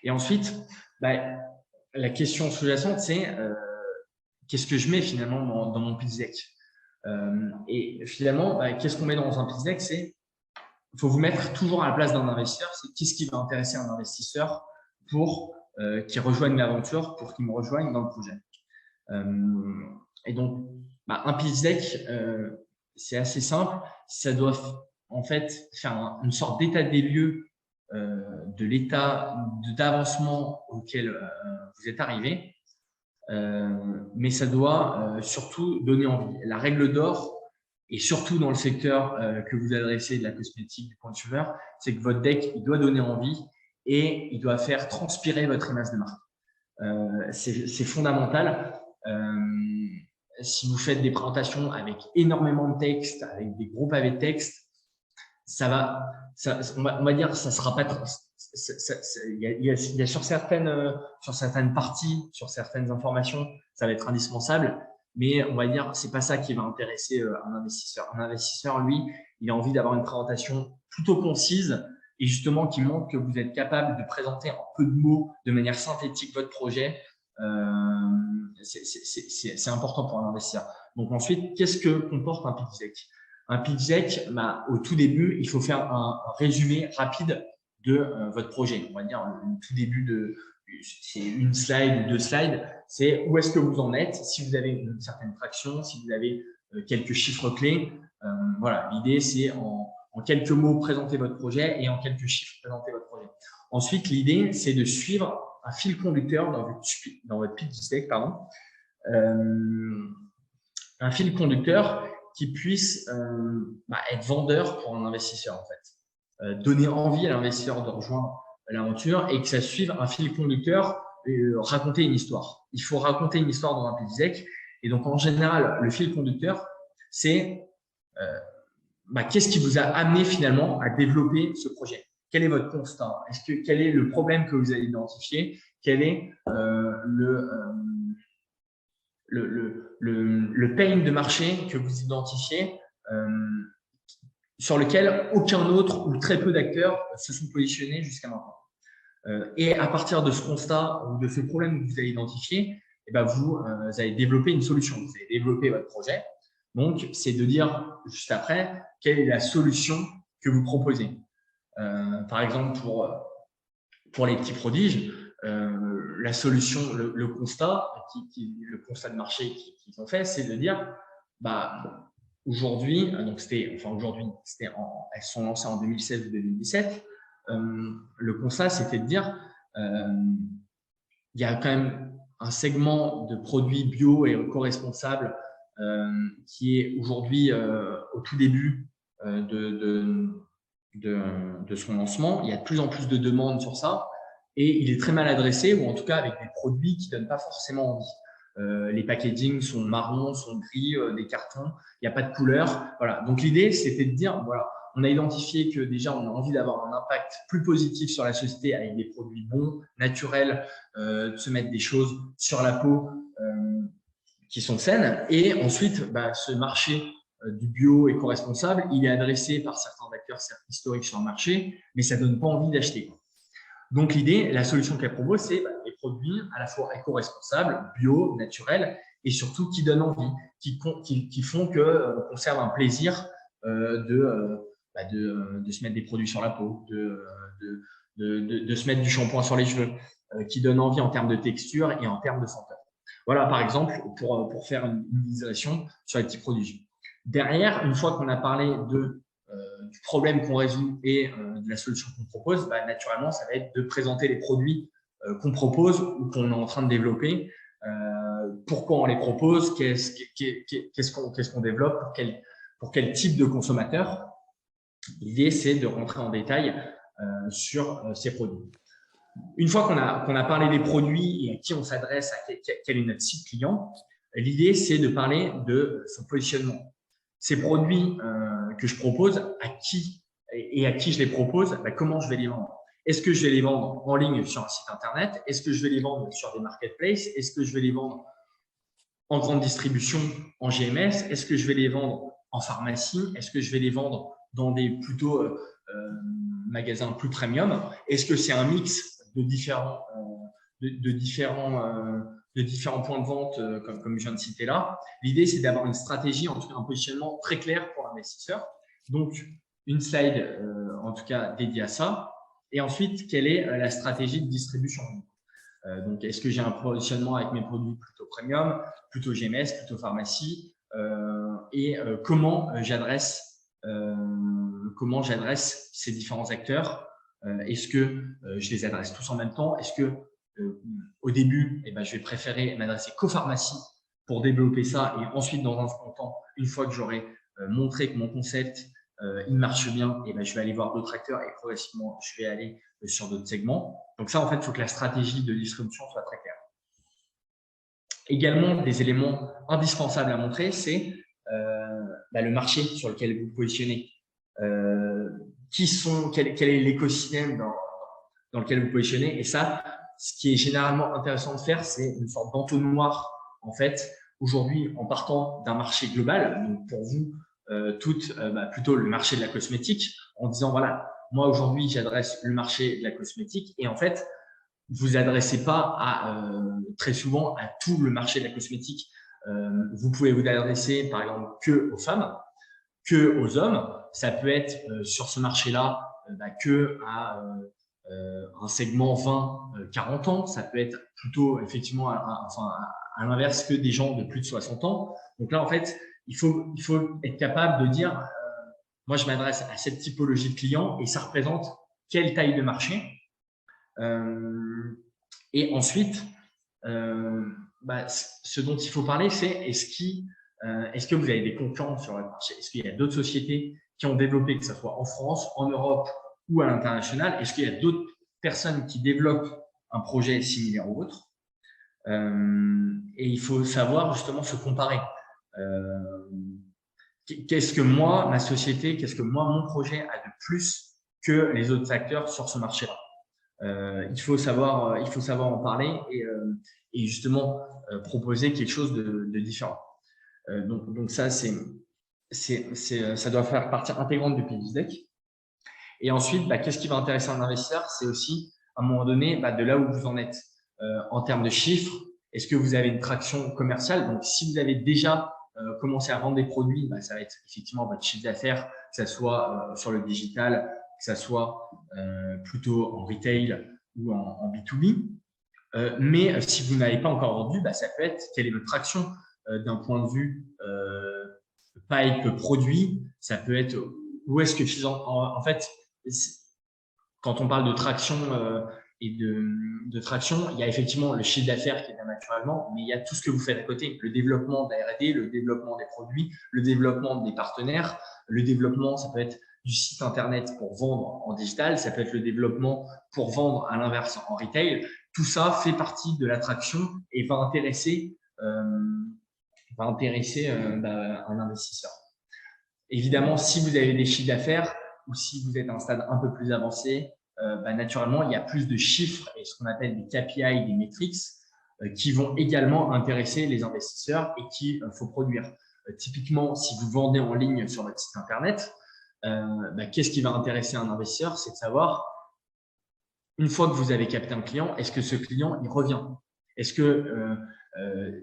Et ensuite, la question sous-jacente, c'est qu'est-ce que je mets finalement dans mon pitch deck? Et finalement, qu'est-ce qu'on met dans un pitch deck? C'est il faut vous mettre toujours à la place d'un investisseur. C'est qu'est-ce qui va intéresser un investisseur pour qu'il rejoigne l'aventure, pour qu'il me rejoigne dans le projet. Et donc, un pitch deck, c'est assez simple. Ça doit en fait faire une sorte d'état des lieux de l'état d'avancement auquel vous êtes arrivé. Mais ça doit surtout donner envie. La règle d'or, et surtout dans le secteur que vous adressez de la cosmétique, du consumer, c'est que votre deck, il doit donner envie et il doit faire transpirer votre image de marque. C'est fondamental. Si vous faites des présentations avec énormément de texte, avec des gros pavés de texte, on va dire, ça sera pas trop. Il y a sur certaines parties, sur certaines informations, ça va être indispensable, mais on va dire c'est pas ça qui va intéresser un investisseur. Un investisseur, lui, il a envie d'avoir une présentation plutôt concise et justement qui montre que vous êtes capable de présenter en peu de mots, de manière synthétique, votre projet. C'est important pour un investisseur. Donc ensuite, qu'est-ce que comporte un pitch deck? Un pitch deck, au tout début, il faut faire un résumé rapide de votre projet. On va dire le tout début c'est une slide ou 2 slides, c'est où est-ce que vous en êtes, si vous avez une certaine traction, si vous avez quelques chiffres clés. Voilà, l'idée c'est en quelques mots présenter votre projet et en quelques chiffres présenter votre projet. Ensuite, l'idée c'est de suivre un fil conducteur dans votre pitch deck, un fil conducteur qui puisse être vendeur pour un investisseur en fait. Donner envie à l'investisseur de rejoindre l'aventure et que ça suive un fil conducteur, raconter une histoire. Il faut raconter une histoire dans un pitch deck. Et donc, en général, le fil conducteur, c'est qu'est-ce qui vous a amené finalement à développer ce projet? Quel est votre constat? Quel est le problème que vous avez identifié? Quel est le pain de marché que vous identifiez sur lequel aucun autre ou très peu d'acteurs se sont positionnés jusqu'à maintenant. Et à partir de ce constat ou de ce problème que vous avez identifié, vous allez développer une solution. Vous allez développer votre projet. Donc, c'est de dire juste après quelle est la solution que vous proposez. Par exemple, pour les petits prodiges, la solution, le constat de marché qu'ils ont fait, c'est de dire aujourd'hui, donc elles sont lancées en 2016 ou 2017. Le constat, c'était de dire il y a quand même un segment de produits bio et éco-responsables qui est aujourd'hui au tout début de son lancement. Il y a de plus en plus de demandes sur ça et il est très mal adressé, ou en tout cas avec des produits qui ne donnent pas forcément envie. Les packagings sont marrons, sont gris, des cartons, il n'y a pas de couleur. Voilà. Donc l'idée, c'était de dire, voilà, on a identifié que déjà, on a envie d'avoir un impact plus positif sur la société avec des produits bons, naturels, de se mettre des choses sur la peau qui sont saines. Et ensuite, ce marché du bio éco-responsable, il est adressé par certains acteurs historiques sur le marché, mais ça ne donne pas envie d'acheter. Donc l'idée, la solution qu'elle propose, c'est des produits à la fois éco-responsables, bio, naturels, et surtout qui donnent envie, qui font qu'on conserve un plaisir de se mettre des produits sur la peau, de se mettre du shampoing sur les cheveux, qui donnent envie en termes de texture et en termes de senteur. Voilà, par exemple, pour faire une illustration sur les petits produits. Derrière, une fois qu'on a parlé du problème qu'on résout et de la solution qu'on propose, naturellement, ça va être de présenter les produits qu'on propose ou qu'on est en train de développer, pourquoi on les propose, qu'est-ce qu'on développe, pour quel type de consommateur. L'idée, c'est de rentrer en détail sur ces produits. Une fois qu'on a parlé des produits et à qui on s'adresse, quel est notre site client, l'idée, c'est de parler de son positionnement. Ces produits que je propose, à qui je les propose, comment je vais les vendre. Est-ce que je vais les vendre en ligne sur un site internet? Est-ce que je vais les vendre sur des marketplaces? Est-ce que je vais les vendre en grande distribution, en GMS? Est-ce que je vais les vendre en pharmacie? Est-ce que je vais les vendre dans des plutôt magasins plus premium? Est-ce que c'est un mix de différents points de vente comme je viens de citer là? L'idée, c'est d'avoir une stratégie, en tout cas un positionnement très clair pour l'investisseur. Donc, une slide en tout cas dédiée à ça. Et ensuite, quelle est la stratégie de distribution? Donc, est-ce que j'ai un positionnement avec mes produits plutôt premium, plutôt GMS, plutôt pharmacie, et comment j'adresse ces différents acteurs? Est-ce que je les adresse tous en même temps? Est-ce que au début, je vais préférer m'adresser qu'aux pharmacies pour développer ça, et ensuite, dans un second temps, une fois que j'aurai montré que mon concept il marche bien, je vais aller voir d'autres acteurs et progressivement, je vais aller sur d'autres segments. Donc ça, en fait, il faut que la stratégie de distribution soit très claire. Également, des éléments indispensables à montrer, c'est le marché sur lequel vous vous positionnez. Quel est l'écosystème dans lequel vous vous positionnez? Et ça, ce qui est généralement intéressant de faire, c'est une sorte d'entonnoir, en fait, aujourd'hui, en partant d'un marché global, donc pour vous, plutôt le marché de la cosmétique, en disant, voilà, moi, aujourd'hui, j'adresse le marché de la cosmétique, et en fait, vous adressez pas très souvent à tout le marché de la cosmétique. Vous pouvez vous adresser, par exemple, que aux femmes, que aux hommes. Ça peut être sur ce marché-là que à un segment 20-40 ans. Ça peut être plutôt effectivement à l'inverse que des gens de plus de 60 ans. Donc là, en fait, il faut être capable de dire moi, je m'adresse à cette typologie de clients et ça représente quelle taille de marché. Et ensuite, ce dont il faut parler, c'est est-ce que vous avez des concurrents sur le marché? Est-ce qu'il y a d'autres sociétés qui ont développé, que ce soit en France, en Europe ou à l'international? Est-ce qu'il y a d'autres personnes qui développent un projet similaire au vôtre? Et il faut savoir justement se comparer. Qu'est-ce que moi, ma société, qu'est-ce que moi, mon projet a de plus que les autres acteurs sur ce marché-là? Il faut savoir en parler et justement proposer quelque chose de différent. Donc ça, ça doit faire partie intégrante du pitch deck. Et ensuite, qu'est-ce qui va intéresser un investisseur? C'est aussi, à un moment donné, de là où vous en êtes en termes de chiffres. Est-ce que vous avez une traction commerciale? Donc, si vous avez déjà commencé à vendre des produits, ça va être effectivement votre chiffre d'affaires, que ce soit sur le digital, que ce soit plutôt en retail ou en B2B. Mais si vous n'avez pas encore vendu, ça peut être quelle est votre traction d'un point de vue pipe produit. Ça peut être où est-ce que en fait, quand on parle de traction et de traction, il y a effectivement le chiffre d'affaires qui est là naturellement, mais il y a tout ce que vous faites à côté, le développement de la R&D, le développement des produits, le développement des partenaires, le développement, ça peut être du site internet pour vendre en digital, ça peut être le développement pour vendre à l'inverse en retail. Tout ça fait partie de l'attraction et va intéresser un investisseur. Évidemment, si vous avez des chiffres d'affaires ou si vous êtes à un stade un peu plus avancé, naturellement, il y a plus de chiffres et ce qu'on appelle des KPI, des metrics, qui vont également intéresser les investisseurs et qu'il faut produire. Typiquement, si vous vendez en ligne sur votre site internet, qu'est-ce qui va intéresser un investisseur? C'est de savoir, une fois que vous avez capté un client, est-ce que ce client, il revient? Est-ce que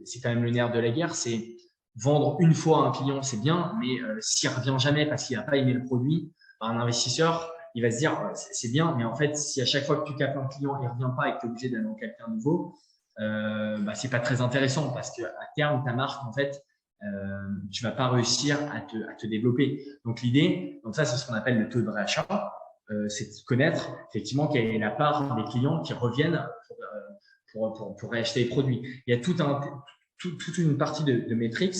c'est quand même le nerf de la guerre, c'est vendre une fois à un client, c'est bien, mais s'il ne revient jamais parce qu'il n'a pas aimé le produit, un investisseur, il va se dire c'est bien, mais en fait, si à chaque fois que tu captes un client, il ne revient pas et que tu es obligé d'aller en capter un nouveau, c'est pas très intéressant parce qu'à terme, ta marque, en fait, tu vas pas réussir à te développer. Donc l'idée, donc ça, c'est ce qu'on appelle le taux de réachat, c'est de connaître effectivement quelle est la part des clients qui reviennent pour réacheter les produits. Il y a toute une partie de metrics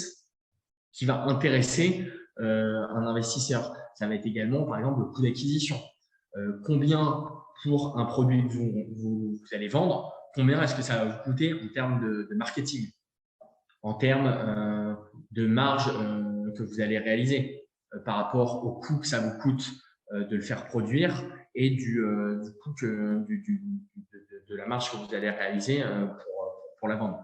qui va intéresser un investisseur. Ça va être également, par exemple, le coût d'acquisition. Combien pour un produit que vous allez vendre, combien est-ce que ça va vous coûter en termes de marketing, en termes de marge que vous allez réaliser par rapport au coût que ça vous coûte de le faire produire et du coût de la marge que vous allez réaliser pour la vendre.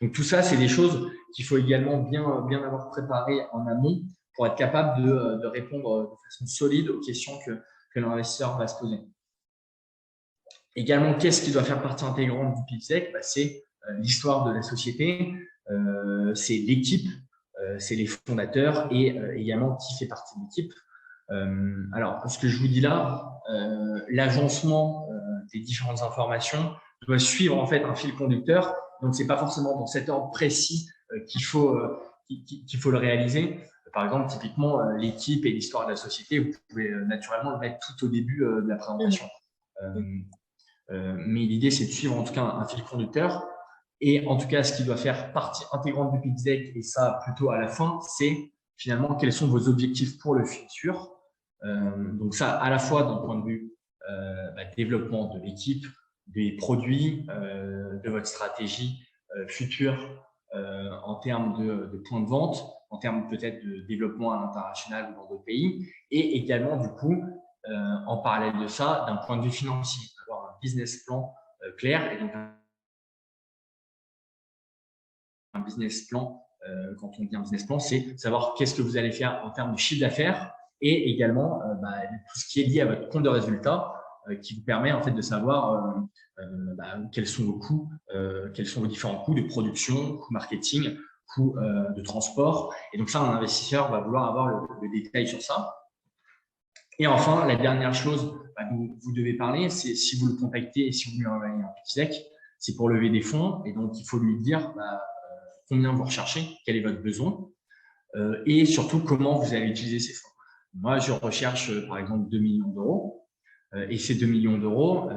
Donc tout ça, c'est des choses qu'il faut également bien avoir préparées en amont pour être capable de répondre de façon solide aux questions que l'investisseur va se poser. Également, qu'est-ce qui doit faire partie intégrante du pitch deck? C'est l'histoire de la société, c'est l'équipe, c'est les fondateurs et également qui fait partie de l'équipe. Alors, ce que je vous dis là, l'agencement des différentes informations doit suivre en fait un fil conducteur. Donc, c'est pas forcément dans cet ordre précis qu'il faut le réaliser. Par exemple, typiquement, l'équipe et l'histoire de la société, vous pouvez naturellement le mettre tout au début de la présentation. Mais l'idée, c'est de suivre en tout cas un fil conducteur. Et en tout cas, ce qui doit faire partie intégrante du pitch deck, et ça plutôt à la fin, c'est finalement quels sont vos objectifs pour le futur. Donc ça, à la fois d'un point de vue développement de l'équipe, des produits, de votre stratégie future en termes de points de vente, en termes peut-être de développement à l'international ou dans d'autres pays, et également du coup, en parallèle de ça, d'un point de vue financier, avoir un business plan clair. Et donc un business plan, quand on dit un business plan, c'est savoir qu'est-ce que vous allez faire en termes de chiffre d'affaires et également tout ce qui est lié à votre compte de résultat qui vous permet en fait de savoir quels sont vos coûts, quels sont vos différents coûts de production, coûts marketing, coûts de transport. Et donc ça, un investisseur va vouloir avoir le détail sur ça. Et enfin, la dernière chose dont vous devez parler, c'est si vous le contactez et si vous lui envoyez un pitch deck, c'est pour lever des fonds. Et donc, il faut lui dire combien vous recherchez, quel est votre besoin et surtout comment vous allez utiliser ces fonds. Moi, je recherche par exemple 2 millions d'euros et ces 2 millions d'euros,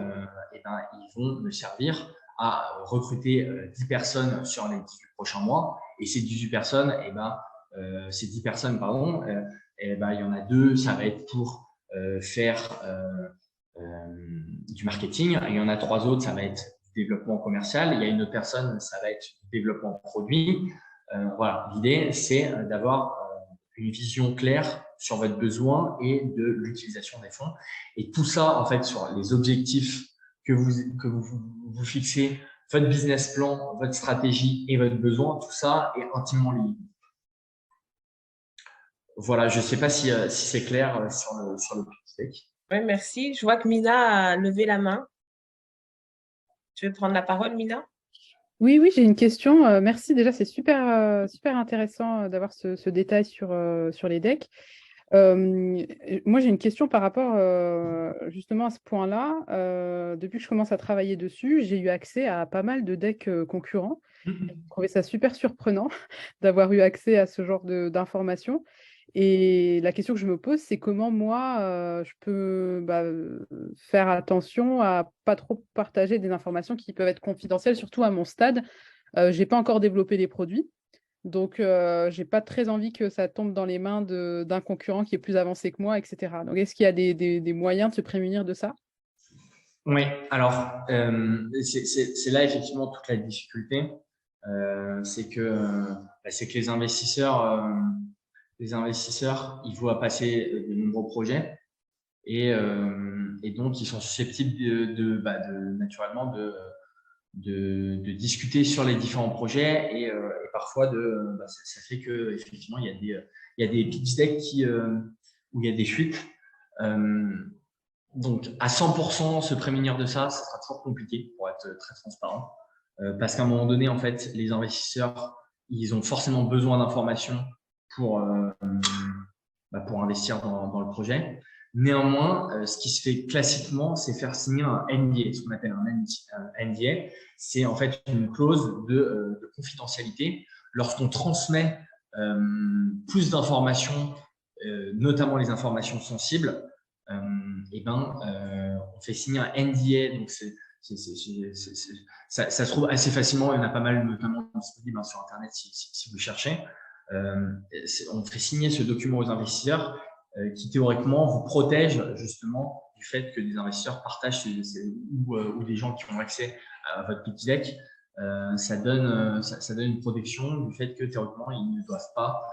ils vont me servir à recruter 10 personnes sur les 18 prochains mois. Et ces 18 personnes, ces 10 personnes, il y en a 2, ça va être pour faire du marketing. Et il y en a 3 autres, ça va être du développement commercial. Il y a une autre personne, ça va être du développement produit. Voilà, l'idée, c'est d'avoir une vision claire sur votre besoin et de l'utilisation des fonds. Et tout ça, en fait, sur les objectifs que vous fixez, votre business plan, votre stratégie et votre besoin, tout ça est intimement lié. Voilà, je ne sais pas si c'est clair sur le pitch deck. Oui, merci. Je vois que Mina a levé la main. Tu veux prendre la parole, Mina? Oui, j'ai une question. Merci. Déjà, c'est super intéressant d'avoir ce détail sur les decks. Moi, j'ai une question par rapport justement à ce point-là. Depuis que je commence à travailler dessus, j'ai eu accès à pas mal de decks concurrents. J'ai trouvé ça super surprenant d'avoir eu accès à ce genre d'informations. Et la question que je me pose, c'est comment moi, je peux faire attention à pas trop partager des informations qui peuvent être confidentielles, surtout à mon stade. Je n'ai pas encore développé les produits. Donc, je n'ai pas très envie que ça tombe dans les mains d'un concurrent qui est plus avancé que moi, etc. Donc, est-ce qu'il y a des moyens de se prémunir de ça? Oui, alors c'est là effectivement toute la difficulté. C'est que les investisseurs, ils voient passer de nombreux projets et donc ils sont susceptibles naturellement de discuter sur les différents projets et parfois ça fait que effectivement il y a des pitch decks où il y a des fuites. Donc à 100% se prémunir de ça sera toujours compliqué pour être très transparent. Parce qu'à un moment donné, en fait, les investisseurs, ils ont forcément besoin d'informations pour investir dans le projet. Néanmoins, ce qui se fait classiquement, c'est faire signer un NDA, ce qu'on appelle un NDA. C'est en fait une clause de confidentialité. Lorsqu'on transmet plus d'informations, notamment les informations sensibles, on fait signer un NDA. Donc ça se trouve assez facilement. Il y en a pas mal, notamment disponible sur Internet si vous cherchez. On fait signer ce document aux investisseurs qui théoriquement vous protège justement du fait que des investisseurs partagent ou des gens qui ont accès à votre pitch deck. Ça donne une protection du fait que théoriquement ils ne doivent pas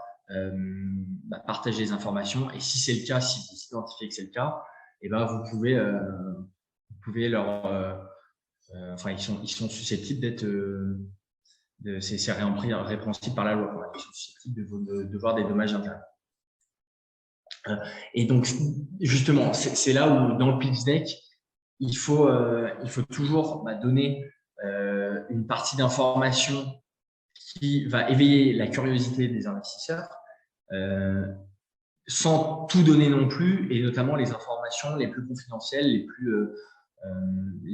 partager les informations. Et si c'est le cas, si vous identifiez que c'est le cas, vous pouvez leur ils sont susceptibles d'être c'est répréhensible par la loi. Ils sont susceptibles de voir des dommages intérêts. Et donc, justement, c'est là où, dans le pitch deck, il faut toujours donner une partie d'information qui va éveiller la curiosité des investisseurs, sans tout donner non plus, et notamment les informations les plus confidentielles, les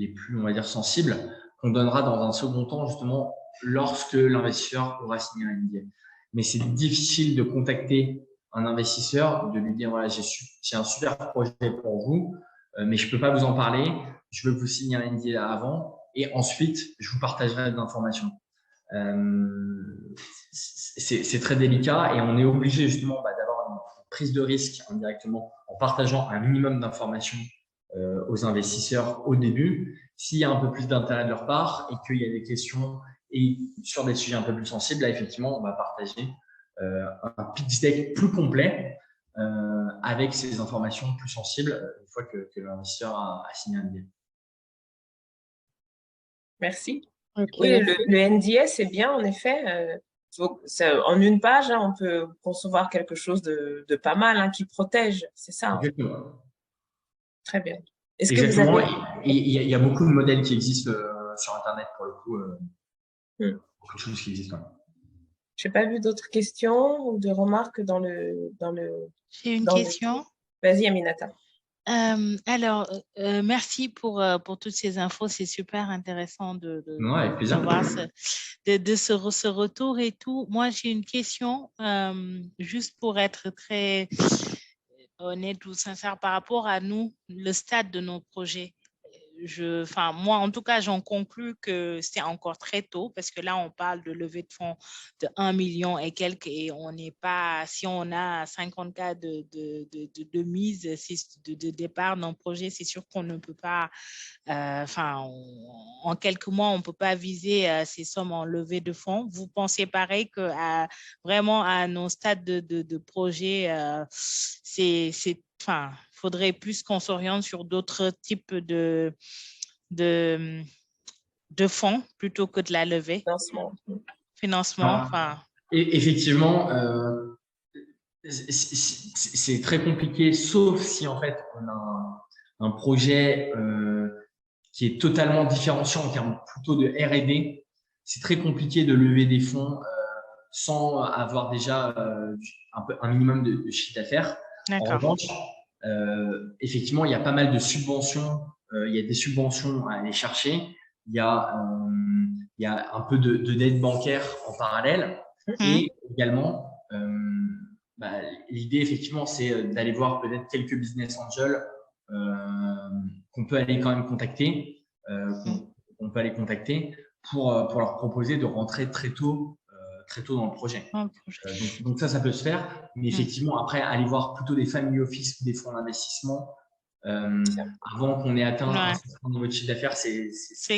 plus, on va dire, sensibles, qu'on donnera dans un second temps, justement, lorsque l'investisseur aura signé un NDA. Mais c'est difficile de contacter un investisseur, de lui dire voilà, j'ai un super projet pour vous, mais je peux pas vous en parler, je veux que vous signiez un NDA avant, et ensuite je vous partagerai des informations. C'est très délicat et on est obligé justement d'avoir une prise de risque indirectement en partageant un minimum d'informations aux investisseurs au début. S'il y a un peu plus d'intérêt de leur part et qu'il y a des questions et sur des sujets un peu plus sensibles, là effectivement on va partager un pitch deck plus complet avec ces informations plus sensibles une fois que l'investisseur a signé un deal. Merci. Okay, oui, merci. le NDA, c'est bien, en effet. En une page, on peut concevoir quelque chose de pas mal, qui protège, c'est ça. Exactement. Très bien. Est-ce que Exactement. vous avez... Il y a beaucoup de modèles qui existent sur Internet, pour le coup. Beaucoup de choses qui existent. Je n'ai pas vu d'autres questions ou de remarques dans le... J'ai une question. Vas-y, Aminata. Alors, merci pour toutes ces infos. C'est super intéressant de voir ce retour et tout. Moi, j'ai une question, juste pour être très honnête ou sincère par rapport à nous, le stade de nos projets. Moi, en tout cas, j'en conclus que c'est encore très tôt parce que là, on parle de levée de fonds de 1 million et quelques et on n'est pas, si on a 50 cas de mise, de départ dans le projet, c'est sûr qu'on ne peut pas, en quelques mois, on ne peut pas viser ces sommes en levée de fonds. Vous pensez pareil que vraiment à nos stades de projet, faudrait plus qu'on s'oriente sur d'autres types de fonds plutôt que de la levée. Financement. Et effectivement, c'est très compliqué, sauf si en fait on a un projet qui est totalement différenciant en termes plutôt de R&D. C'est très compliqué de lever des fonds sans avoir déjà un minimum de chiffre d'affaires. En revanche, effectivement, il y a pas mal de subventions. Il y a des subventions à aller chercher. Il y a un peu de dette bancaire en parallèle. Et également, l'idée, effectivement, c'est d'aller voir peut-être quelques business angels qu'on peut aller quand même contacter, pour leur proposer de rentrer très tôt très tôt dans le projet. Dans le projet. Donc ça peut se faire. Mais effectivement, après, aller voir plutôt des family office ou des fonds d'investissement avant qu'on ait atteint un certain niveau de chiffre d'affaires, c'est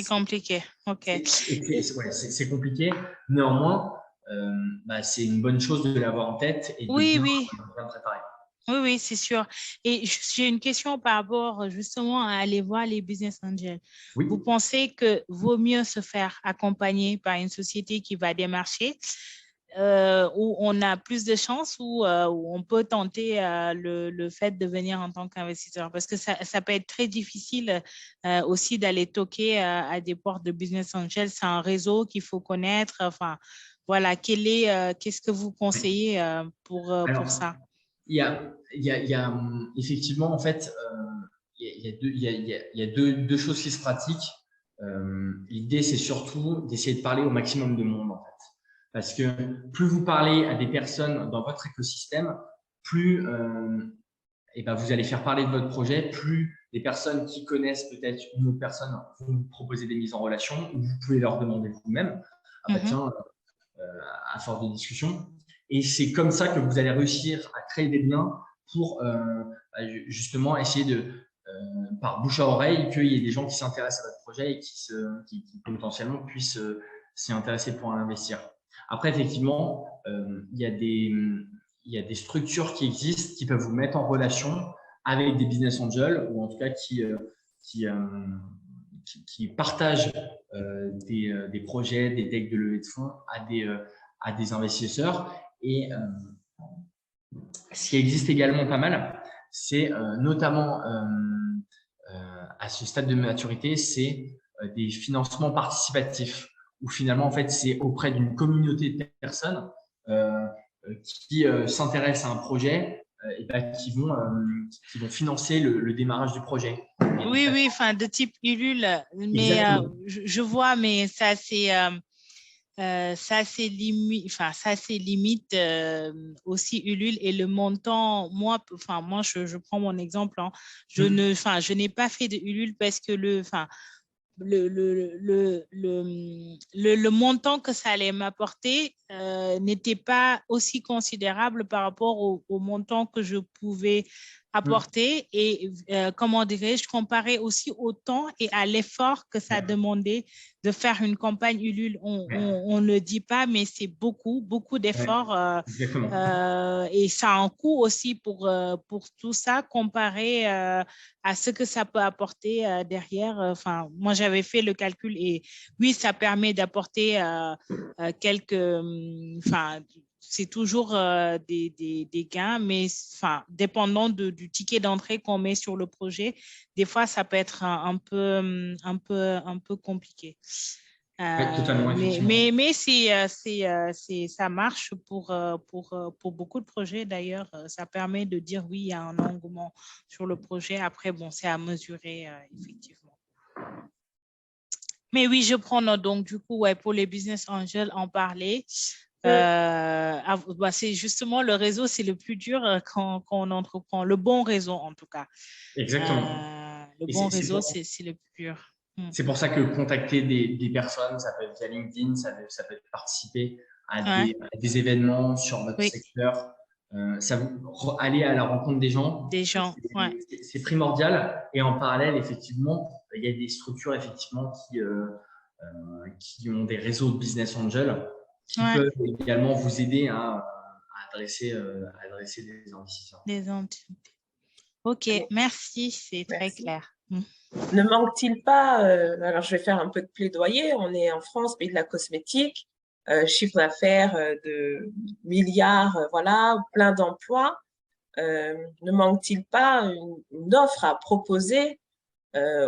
compliqué. OK. C'est compliqué. Néanmoins, c'est une bonne chose de l'avoir en tête et de bien préparer. Oui, c'est sûr. Et j'ai une question par rapport justement à aller voir les business angels. Oui. Vous pensez que vaut mieux se faire accompagner par une société qui va démarcher où on a plus de chances ou où on peut tenter le fait de venir en tant qu'investisseur? Parce que ça peut être très difficile aussi d'aller toquer à des portes de business angels. C'est un réseau qu'il faut connaître. Enfin, voilà, qu'est-ce que vous conseillez pour ça? Il y a effectivement, en fait, il y a deux choses qui se pratiquent. L'idée, c'est surtout d'essayer de parler au maximum de monde, en fait. Parce que plus vous parlez à des personnes dans votre écosystème, plus vous allez faire parler de votre projet, plus les personnes qui connaissent peut-être une autre personne vont vous proposer des mises en relation, ou vous pouvez leur demander vous-même, tiens, à force de discussion. Et c'est comme ça que vous allez réussir à créer des liens pour justement essayer de, par bouche à oreille, qu'il y ait des gens qui s'intéressent à votre projet et qui potentiellement puissent s'y intéresser pour investir. Après, effectivement, il y a des structures qui existent qui peuvent vous mettre en relation avec des business angels ou en tout cas qui partagent des projets, des decks de levée de fonds à des investisseurs. Et ce qui existe également pas mal, c'est notamment à ce stade de maturité, c'est des financements participatifs où finalement, en fait, c'est auprès d'une communauté de personnes qui s'intéressent à un projet qui vont financer le démarrage du projet. Oui, enfin, de type Ulule, mais je vois, mais ça, c'est limite aussi Ulule et le montant. Moi, je prends mon exemple. Hein, je n'ai pas fait de Ulule parce que le montant que ça allait m'apporter n'était pas aussi considérable par rapport au montant que je pouvais apporter et comment dirais-je, comparer aussi au temps et à l'effort que ça demandait de faire une campagne Ulule. On ne le dit pas, mais c'est beaucoup d'efforts et ça a un coût aussi pour tout ça comparé à ce que ça peut apporter derrière. Enfin, moi, j'avais fait le calcul et oui, ça permet d'apporter c'est toujours des gains, mais dépendant du ticket d'entrée qu'on met sur le projet, des fois, ça peut être un peu compliqué. Mais ça marche pour beaucoup de projets. D'ailleurs, ça permet de dire oui, il y a un engouement sur le projet. Après, bon, c'est à mesurer, effectivement. Mais oui, je prends note. Donc, du coup, pour les business angels, en parler. C'est justement le réseau, c'est le plus dur quand on entreprend. Le bon réseau, en tout cas. Exactement. Le bon réseau, c'est le plus dur. C'est pour ça que contacter des personnes, ça peut être via LinkedIn, ça peut être participer à des événements sur votre secteur. Aller à la rencontre des gens. C'est primordial. Et en parallèle, effectivement, il y a des structures effectivement qui ont des réseaux de business angels qui peuvent également vous aider à adresser des investisseurs. Ok, merci, c'est très clair. Ne manque-t-il pas, alors je vais faire un peu de plaidoyer, on est en France, pays de la cosmétique, chiffre d'affaires de milliards, plein d'emplois. Ne manque-t-il pas une offre à proposer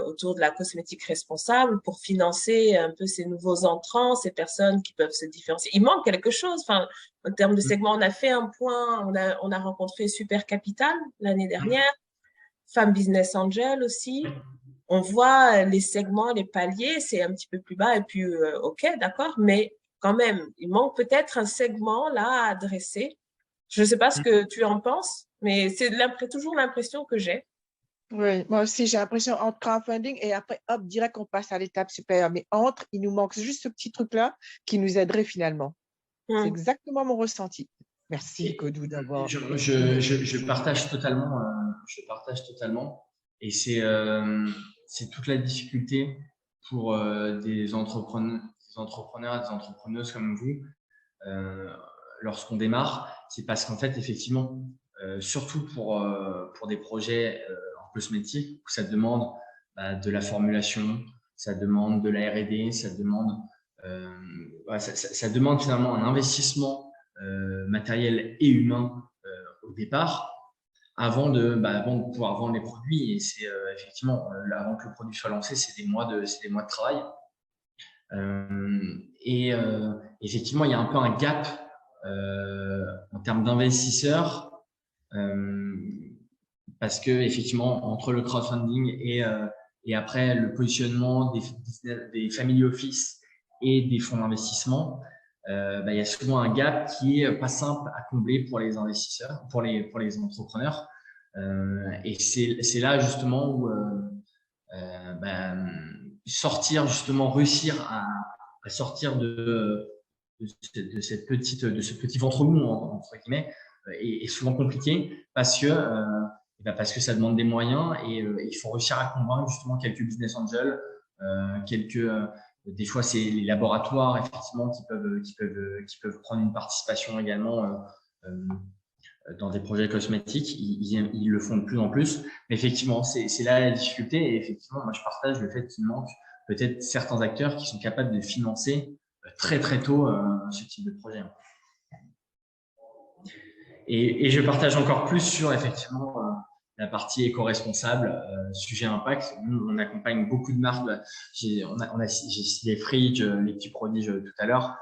autour de la cosmétique responsable pour financer un peu ces nouveaux entrants, ces personnes qui peuvent se différencier? Il manque quelque chose. Enfin, en termes de segment, on a fait un point, on a rencontré Super Capital l'année dernière, Femmes Business Angel aussi. On voit les segments, les paliers, c'est un petit peu plus bas et puis ok, d'accord, mais quand même, il manque peut-être un segment là à adresser. Je ne sais pas ce que tu en penses, mais c'est toujours l'impression que j'ai. Oui, moi aussi, j'ai l'impression entre crowdfunding et après, hop, direct, on passe à l'étape supérieure. Mais il nous manque juste ce petit truc-là qui nous aiderait finalement. C'est exactement mon ressenti. Merci, Kodou, d'avoir… Je partage totalement. Je partage totalement. Et c'est toute la difficulté pour des entrepreneurs et des entrepreneuses comme vous lorsqu'on démarre. C'est parce qu'en fait, effectivement, surtout pour des projets en cosmétique, où ça demande de la formulation, ça demande de la R&D, ça demande finalement un investissement matériel et humain au départ, avant de pouvoir vendre les produits. Et c'est effectivement, avant que le produit soit lancé, c'est des mois de travail. Effectivement, il y a un peu un gap en termes d'investisseurs, parce que effectivement, entre le crowdfunding et après le positionnement des family office et des fonds d'investissement, il y a souvent un gap qui est pas simple à combler pour les investisseurs, pour les entrepreneurs. Et c'est là justement où réussir à sortir de ce petit ventre mou entre guillemets est souvent compliqué parce que ça demande des moyens et il faut réussir à convaincre justement quelques business angels, des fois c'est les laboratoires effectivement qui peuvent prendre une participation également dans des projets cosmétiques. Ils le font de plus en plus, mais effectivement c'est là la difficulté. Et effectivement, moi je partage le fait qu'il manque peut-être certains acteurs qui sont capables de financer très très tôt ce type de projet. Et je partage encore plus sur effectivement la partie éco-responsable, sujet impact. Nous, on accompagne beaucoup de marques. J'ai cité Fridge, les petits prodiges tout à l'heure,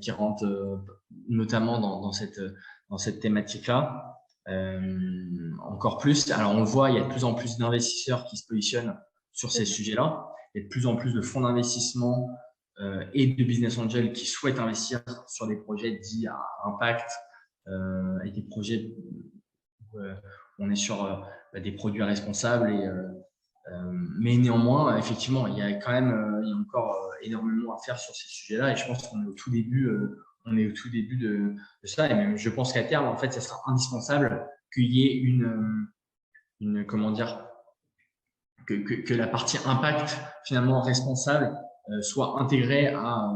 qui rentrent notamment dans cette thématique-là. Encore plus. Alors, on le voit, il y a de plus en plus d'investisseurs qui se positionnent sur ces sujets-là. Il y a de plus en plus de fonds d'investissement et de business angels qui souhaitent investir sur des projets dits à impact et des projets où on est sur des produits responsables. Mais néanmoins, effectivement, il y a encore énormément à faire sur ces sujets-là. Et je pense qu'on est au tout début. De ça, et même je pense qu'à terme, en fait, ça sera indispensable qu'il y ait que la partie impact finalement responsable soit intégrée à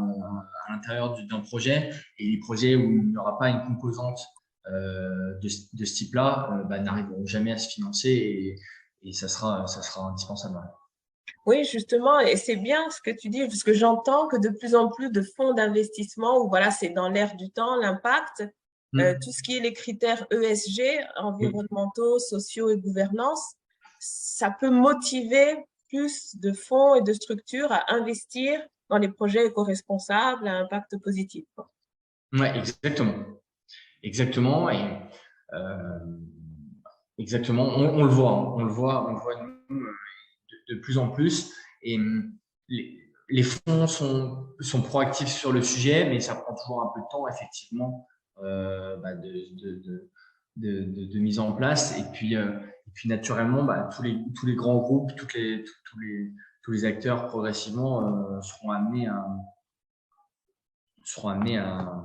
l'intérieur d'un projet, et les projets où il n'y aura pas une composante de ce type-là n'arriveront jamais à se financer, et ça sera indispensable. Oui, justement, et c'est bien ce que tu dis, parce que j'entends que de plus en plus de fonds d'investissement, où voilà, c'est dans l'air du temps, l'impact, tout ce qui est les critères ESG, environnementaux, sociaux et gouvernance, ça peut motiver plus de fonds et de structures à investir dans les projets éco-responsables à impact positif. Oui, exactement. Exactement. Et exactement, on le voit nous, de plus en plus, et les fonds sont proactifs sur le sujet, mais ça prend toujours un peu de temps effectivement de mise en place. Et puis naturellement, tous les grands groupes, tous les acteurs progressivement seront amenés à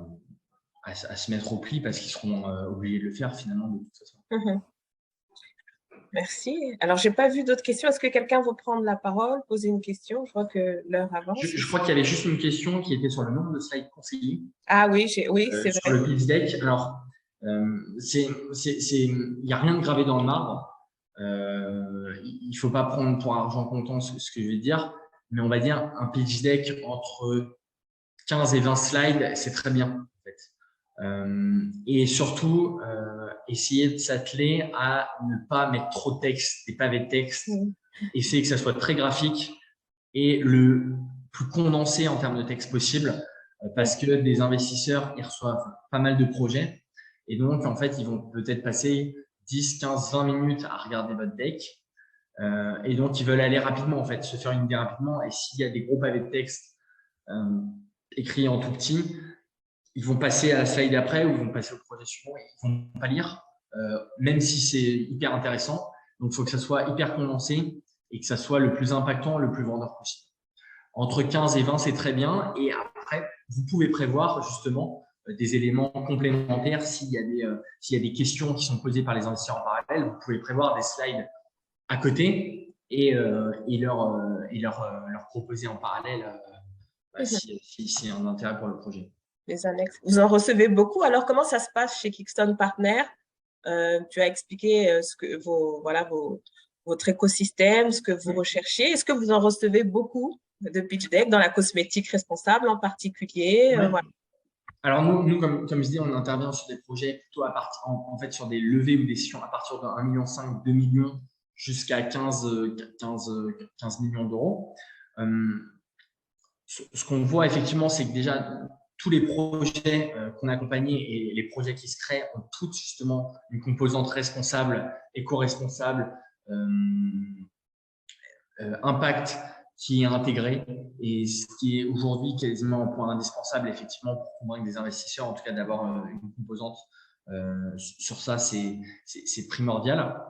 se mettre au pli, parce qu'ils seront obligés de le faire finalement de toute façon. Merci. Alors, je n'ai pas vu d'autres questions. Est-ce que quelqu'un veut prendre la parole, poser une question? Je vois que l'heure avance. Je crois qu'il y avait juste une question qui était sur le nombre de slides conseillés. Ah oui, c'est vrai. Sur le pitch deck. Alors, il n'y a rien de gravé dans le marbre. Il ne faut pas prendre pour argent comptant ce que je vais dire, mais on va dire un pitch deck entre 15 et 20 slides, c'est très bien en fait. Et surtout, essayer de s'atteler à ne pas mettre trop de texte, des pavés de texte, essayer que ça soit très graphique et le plus condensé en termes de texte possible, parce que des investisseurs, ils reçoivent pas mal de projets, et donc en fait, ils vont peut-être passer 10, 15, 20 minutes à regarder votre deck, et donc ils veulent aller rapidement en fait, se faire une idée rapidement, et s'il y a des gros pavés de texte écrits en tout petit, ils vont passer à la slide après, ou ils vont passer au projet suivant, et ils vont pas lire, même si c'est hyper intéressant. Donc, il faut que ça soit hyper condensé et que ça soit le plus impactant, le plus vendeur possible. Entre 15 et 20, c'est très bien. Et après, vous pouvez prévoir justement des éléments complémentaires. S'il y a des questions qui sont posées par les investisseurs en parallèle, vous pouvez prévoir des slides à côté et leur proposer en parallèle s'il y a un intérêt pour le projet. Les annexes. Vous en recevez beaucoup. Alors, comment ça se passe chez Kickstone Partners? Tu as expliqué votre écosystème, ce que vous recherchez. Est-ce que vous en recevez beaucoup de pitch deck dans la cosmétique responsable en particulier? Voilà. Alors, nous comme je dis, on intervient sur des projets plutôt en fait, sur des levées ou des sessions à partir de 1,5 million, 2 millions jusqu'à 15 millions d'euros. Ce qu'on voit effectivement, c'est que déjà, tous les projets qu'on a accompagnés et les projets qui se créent ont toutes justement une composante responsable, éco-responsable, impact qui est intégré, et ce qui est aujourd'hui quasiment un point indispensable effectivement pour convaincre des investisseurs, en tout cas d'avoir une composante sur ça, c'est primordial.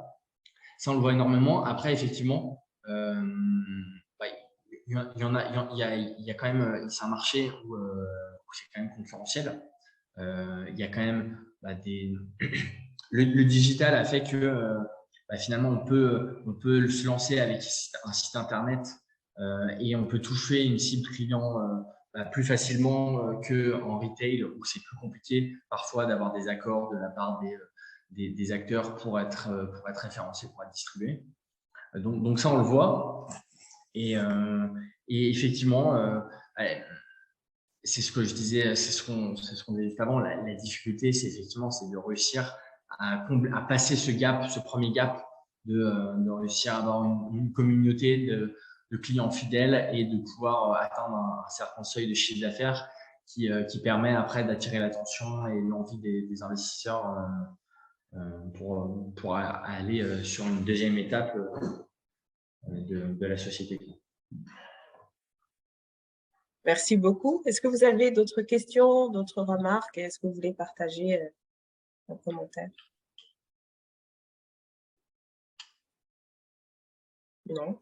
Ça, on le voit énormément. Après, effectivement, il y a quand même, c'est un marché où c'est quand même concurrentiel. Il y a quand même le digital a fait que finalement on peut se lancer avec un site internet et on peut toucher une cible client plus facilement qu'en retail, où c'est plus compliqué parfois d'avoir des accords de la part des acteurs pour être référencés, pour être distribués. Donc ça, on le voit. Et effectivement, c'est ce que je disais, c'est ce qu'on disait avant. La difficulté, c'est de réussir à passer ce premier gap, de réussir à avoir une communauté de clients fidèles et de pouvoir atteindre un certain seuil de chiffre d'affaires qui permet après d'attirer l'attention et l'envie des investisseurs pour aller sur une deuxième étape de la société. Merci beaucoup. Est-ce que vous avez d'autres questions, d'autres remarques? Est-ce que vous voulez partager en commentaire? Non.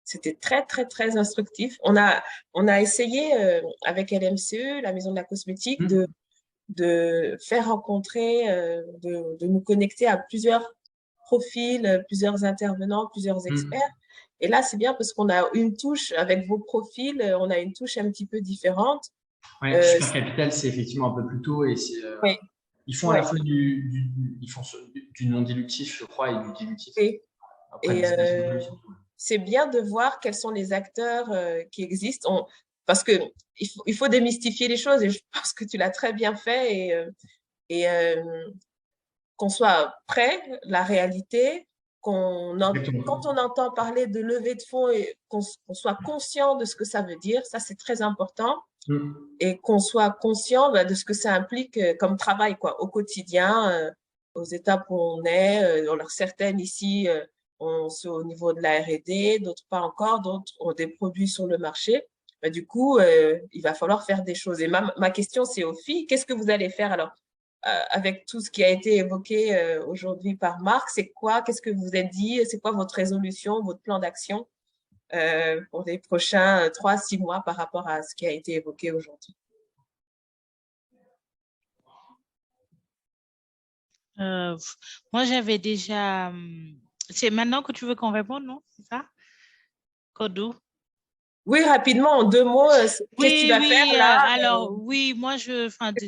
C'était très, très, très instructif. On a essayé avec LMCE, la Maison de la Cosmétique, de faire rencontrer, de nous connecter à plusieurs profils, plusieurs intervenants, plusieurs experts. Et là, c'est bien parce qu'on a une touche, avec vos profils, on a une touche un petit peu différente. Ouais, Super Capital, c'est effectivement un peu plus tôt. Et oui. Ils font à la fois du non-dilutif, je crois, et du dilutif. Oui. Après, c'est bien de voir quels sont les acteurs qui existent. Parce qu'il faut démystifier les choses, et je pense que tu l'as très bien fait, et qu'on soit prêt, la réalité, quand on entend parler de levée de fonds, et qu'on soit conscient de ce que ça veut dire, ça c'est très important, et qu'on soit conscient de ce que ça implique comme travail au quotidien, aux étapes où on est. Alors certaines ici, sont au niveau de la R&D, d'autres pas encore, d'autres ont des produits sur le marché. Du coup, il va falloir faire des choses. Et ma question, c'est aux filles, qu'est-ce que vous allez faire alors avec tout ce qui a été évoqué aujourd'hui par Marc? C'est quoi? Qu'est-ce que vous êtes dit? C'est quoi votre résolution, votre plan d'action pour les prochains 3 à 6 mois par rapport à ce qui a été évoqué aujourd'hui? Moi, j'avais déjà… C'est maintenant que tu veux qu'on réponde, non? C'est ça? Kodou? Oui, rapidement, en 2 mots, qu'est-ce que tu vas faire là? Alors, oui, moi,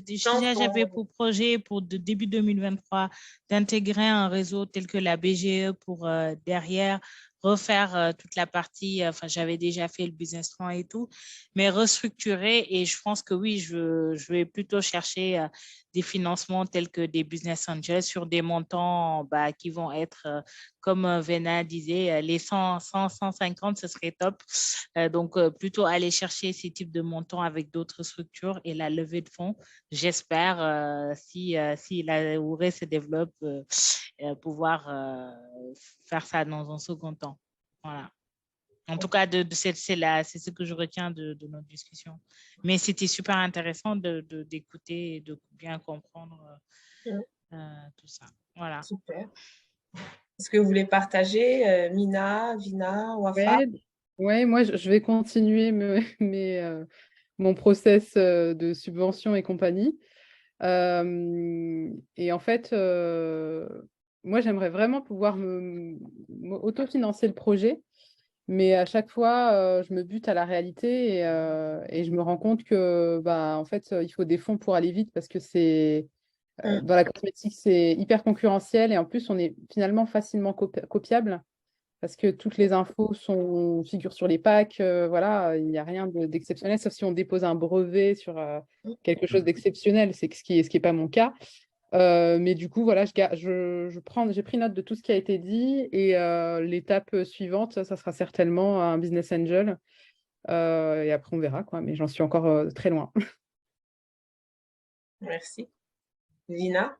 déjà, j'avais pour projet pour début 2023 d'intégrer un réseau tel que la BGE pour derrière refaire toute la partie, j'avais déjà fait le business plan et tout, mais restructurer, et je pense que oui, je vais plutôt chercher des financements tels que des business angels sur des montants qui vont être, comme Vena disait, les 100, 150, ce serait top. Donc, plutôt aller chercher ces types de montants avec d'autres structures et la levée de fonds. J'espère, si la OURE se développe, pouvoir faire ça dans un second temps. Voilà. En tout cas, c'est ce que je retiens de notre discussion. Mais c'était super intéressant d'écouter et de bien comprendre tout ça. Voilà. Super. Est-ce que vous voulez partager, Mina, Vina, Wafa? Oui, moi, je vais continuer mes mon process de subvention et compagnie. Et en fait, moi, j'aimerais vraiment pouvoir autofinancer le projet, mais à chaque fois, je me bute à la réalité et je me rends compte que, en fait, il faut des fonds pour aller vite parce que dans la cosmétique, c'est hyper concurrentiel et en plus, on est finalement facilement copiable parce que toutes les infos figurent sur les packs. Voilà, il n'y a rien d'exceptionnel, sauf si on dépose un brevet sur quelque chose d'exceptionnel, c'est ce qui est pas mon cas. Mais du coup, voilà, j'ai pris note de tout ce qui a été dit et l'étape suivante, ça sera certainement un business angel. Et après, on verra, quoi. Mais j'en suis encore très loin. Merci. Lina?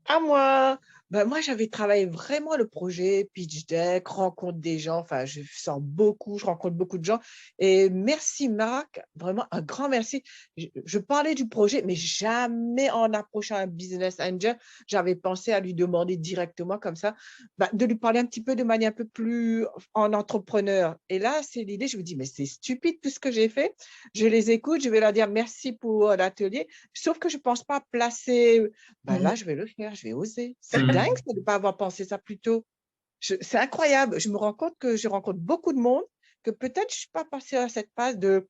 À moi. Moi, j'avais travaillé vraiment le projet, pitch deck, rencontre des gens. Enfin, je sens beaucoup, je rencontre beaucoup de gens. Et merci, Marc. Vraiment, un grand merci. Je parlais du projet, mais jamais en approchant un business angel, j'avais pensé à lui demander directement comme ça, de lui parler un petit peu de manière un peu plus en entrepreneur. Et là, c'est l'idée. Je me dis, mais c'est stupide tout ce que j'ai fait. Je les écoute, je vais leur dire merci pour l'atelier. Sauf que je ne pense pas placer. Là, je vais le faire, je vais oser. C'est dingue ça, de ne pas avoir pensé ça plus tôt. C'est incroyable. Je me rends compte que je rencontre beaucoup de monde, que peut-être je ne suis pas passée à cette phase de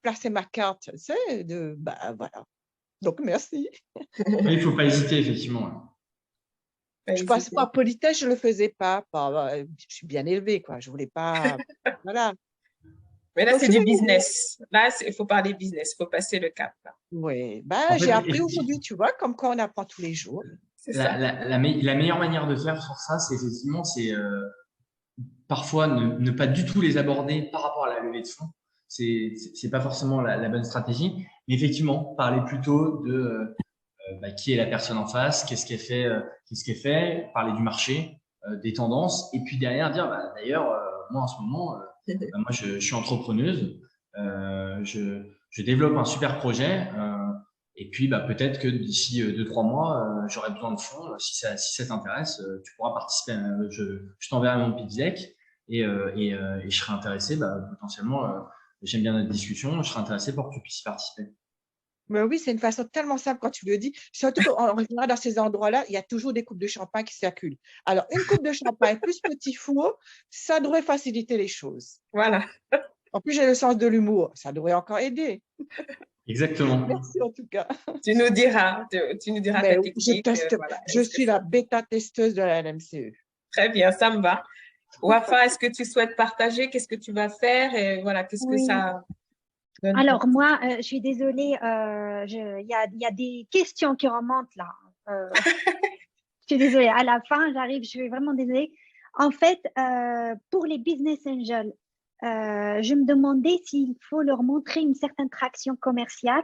placer ma carte. Voilà. Donc, merci. Il ne faut pas hésiter, effectivement. Je passais par politesse, je ne le faisais pas. Je suis bien élevée, quoi. Je ne voulais pas. Voilà. Mais là, c'est du business. Là, il faut parler business, il faut passer le cap. Oui, j'ai appris aujourd'hui, tu vois, comme quoi on apprend tous les jours. La meilleure manière de faire sur ça, c'est effectivement, parfois ne pas du tout les aborder par rapport à la levée de fonds. C'est pas forcément la bonne stratégie, mais effectivement, parler plutôt de qui est la personne en face, qu'est-ce qu'elle fait, parler du marché, des tendances, et puis derrière dire, d'ailleurs, moi en ce moment, moi je suis entrepreneuse, je développe un super projet, et puis peut-être que d'ici 2-3 mois, j'aurai besoin de fonds. Si ça t'intéresse, tu pourras participer. Je t'enverrai mon pitch deck et je serai intéressé, potentiellement, j'aime bien notre discussion, je serai intéressé pour que tu puisses y participer. Mais oui, c'est une façon tellement simple quand tu le dis. Surtout qu'en général, dans ces endroits-là, il y a toujours des coupes de champagne qui circulent. Alors, une coupe de champagne plus petit four, ça devrait faciliter les choses. Voilà. En plus, j'ai le sens de l'humour. Ça devrait encore aider. Exactement. Merci en tout cas. Tu nous diras ta technique. Je suis la bêta-testeuse de la LMCE. Très bien, ça me va. Wafa, est-ce que tu souhaites partager? Qu'est-ce que tu vas faire? Et voilà, qu'est-ce que ça donne? Alors moi, je suis désolée, il y a des questions qui remontent là. Je suis désolée, à la fin, je suis vraiment désolée. En fait, pour les business angels, je me demandais s'il faut leur montrer une certaine traction commerciale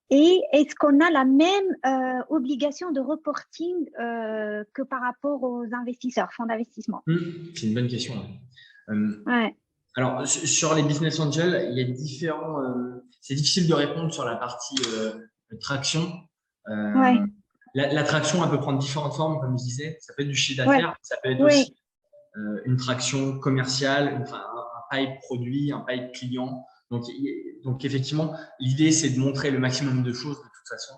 et est-ce qu'on a la même obligation de reporting que par rapport aux investisseurs, fonds d'investissement? C'est une bonne question. Ouais. Alors, sur les business angels, il y a différents. C'est difficile de répondre sur la partie traction. Ouais. La traction, elle peut prendre différentes formes, comme je disais. Ça peut être du chiffre d'affaires, ça peut être aussi une traction commerciale, un pipe produit, un pipe client. Donc effectivement, l'idée, c'est de montrer le maximum de choses de toute façon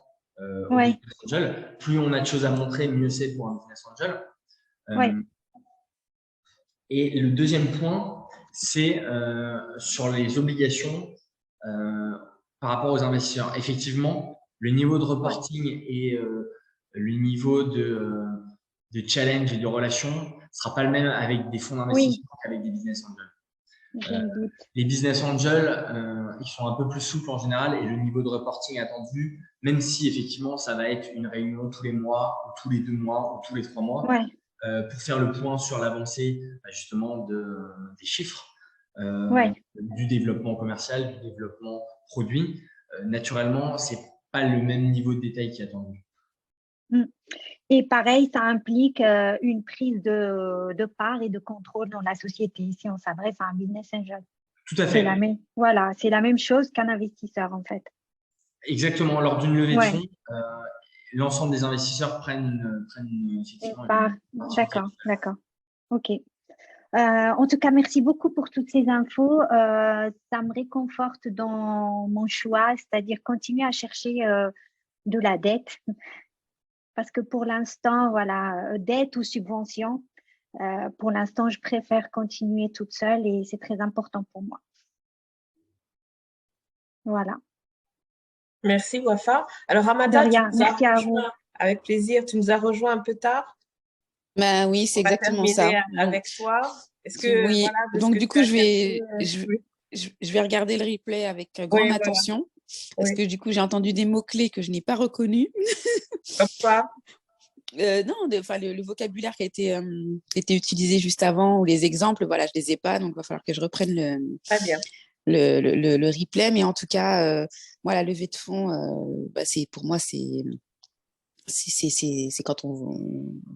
au business angel. Plus on a de choses à montrer, mieux c'est pour un business angel. Et le deuxième point, c'est sur les obligations par rapport aux investisseurs. Effectivement, le niveau de reporting et le niveau de challenge et de relation ne sera pas le même avec des fonds d'investissement qu'avec des business angels. Les business angels, ils sont un peu plus souples en général et le niveau de reporting attendu, même si effectivement ça va être une réunion tous les mois, ou tous les 2 mois, ou tous les 3 mois, pour faire le point sur l'avancée justement des chiffres, du développement commercial, du développement produit. Naturellement, c'est pas le même niveau de détail qui est attendu. Et pareil, ça implique une prise de part et de contrôle dans la société si on s'adresse à un business angel. Tout à fait. C'est la même chose qu'un investisseur en fait. Exactement. Lors d'une levée de fonds, l'ensemble des investisseurs prennent effectivement une part. D'accord. Ok. En tout cas, merci beaucoup pour toutes ces infos. Ça me réconforte dans mon choix, c'est-à-dire continuer à chercher de la dette. Parce que pour l'instant, voilà, dette ou subvention, pour l'instant, je préfère continuer toute seule et c'est très important pour moi. Voilà. Merci, Wafa. Alors, Ramada, De rien, tu nous as merci à vous. rejoint avec plaisir. Tu nous as rejoint un peu tard. Ben oui, c'est On va exactement ça. terminer Donc, avec toi. Est-ce que, oui, voilà, de ce donc que du tu coup, as je vais, capté, je, oui, je vais regarder le replay avec oui, grande voilà, attention parce oui. que du coup, j'ai entendu des mots-clés que je n'ai pas reconnus. Comme quoi? Non, enfin, le vocabulaire qui a été utilisé juste avant ou les exemples, voilà, je les ai pas, donc il va falloir que je reprenne Très bien. le replay. Mais en tout cas, moi, la levée de fonds, bah, pour moi, c'est quand on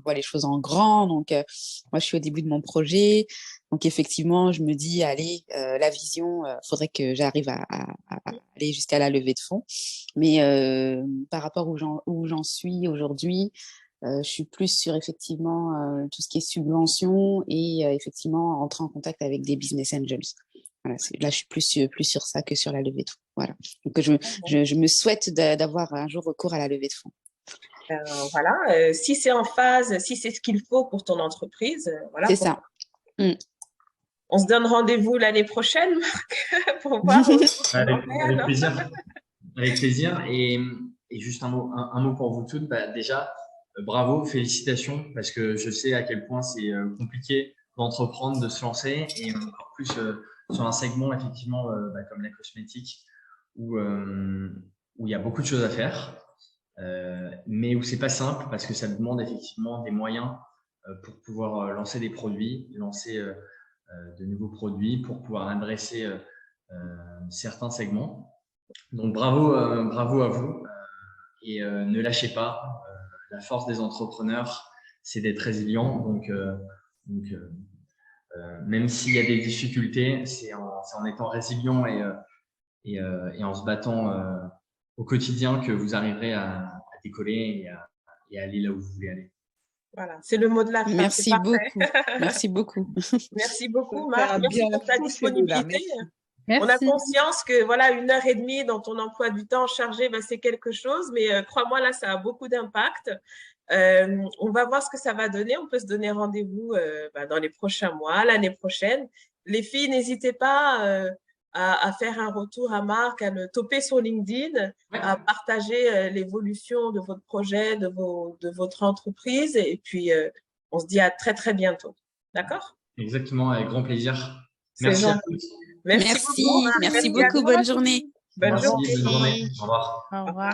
voit les choses en grand. Donc, moi, je suis au début de mon projet. Donc, effectivement, je me dis, allez, la vision, faudrait que j'arrive à aller jusqu'à la levée de fonds. Mais par rapport où j'en suis aujourd'hui, je suis plus sur effectivement tout ce qui est subvention et effectivement entrer en contact avec des business angels. Voilà, là, je suis plus sur ça que sur la levée de fonds. Voilà. Donc, je me souhaite d'avoir un jour recours à la levée de fonds. Voilà, si c'est en phase, si c'est ce qu'il faut pour ton entreprise, voilà. C'est ça. On se donne rendez-vous l'année prochaine, Marc, pour voir. Avec plaisir. Avec plaisir. Et juste un mot pour vous toutes. Bah, déjà, bravo, félicitations, parce que je sais à quel point c'est compliqué d'entreprendre, de se lancer, et encore plus sur un segment effectivement comme la cosmétique, où il y a beaucoup de choses à faire. Mais où c'est pas simple parce que ça demande effectivement des moyens pour pouvoir lancer des produits, lancer de nouveaux produits, pour pouvoir adresser certains segments. Donc bravo à vous et ne lâchez pas. La force des entrepreneurs, c'est d'être résilient. Donc même s'il y a des difficultés, c'est en étant résilient et en se battant au quotidien que vous arriverez à décoller et à aller là où vous voulez aller. Voilà, c'est le mot de la fin. Merci beaucoup. Merci beaucoup. Merci beaucoup, Marc. Merci pour ta disponibilité. Merci. On a conscience que voilà, 1h30 dans ton emploi du temps chargé, c'est quelque chose, mais crois-moi, là, ça a beaucoup d'impact. On va voir ce que ça va donner. On peut se donner rendez-vous dans les prochains mois, l'année prochaine. Les filles, n'hésitez pas à faire un retour à Marc, à le toper sur LinkedIn, à partager l'évolution de votre projet, de votre entreprise. Et puis, on se dit à très, très bientôt. D'accord? Exactement, avec grand plaisir. Merci à tous. Merci beaucoup. Bonne journée. Bonne journée. Bonne journée. Au revoir. Au revoir.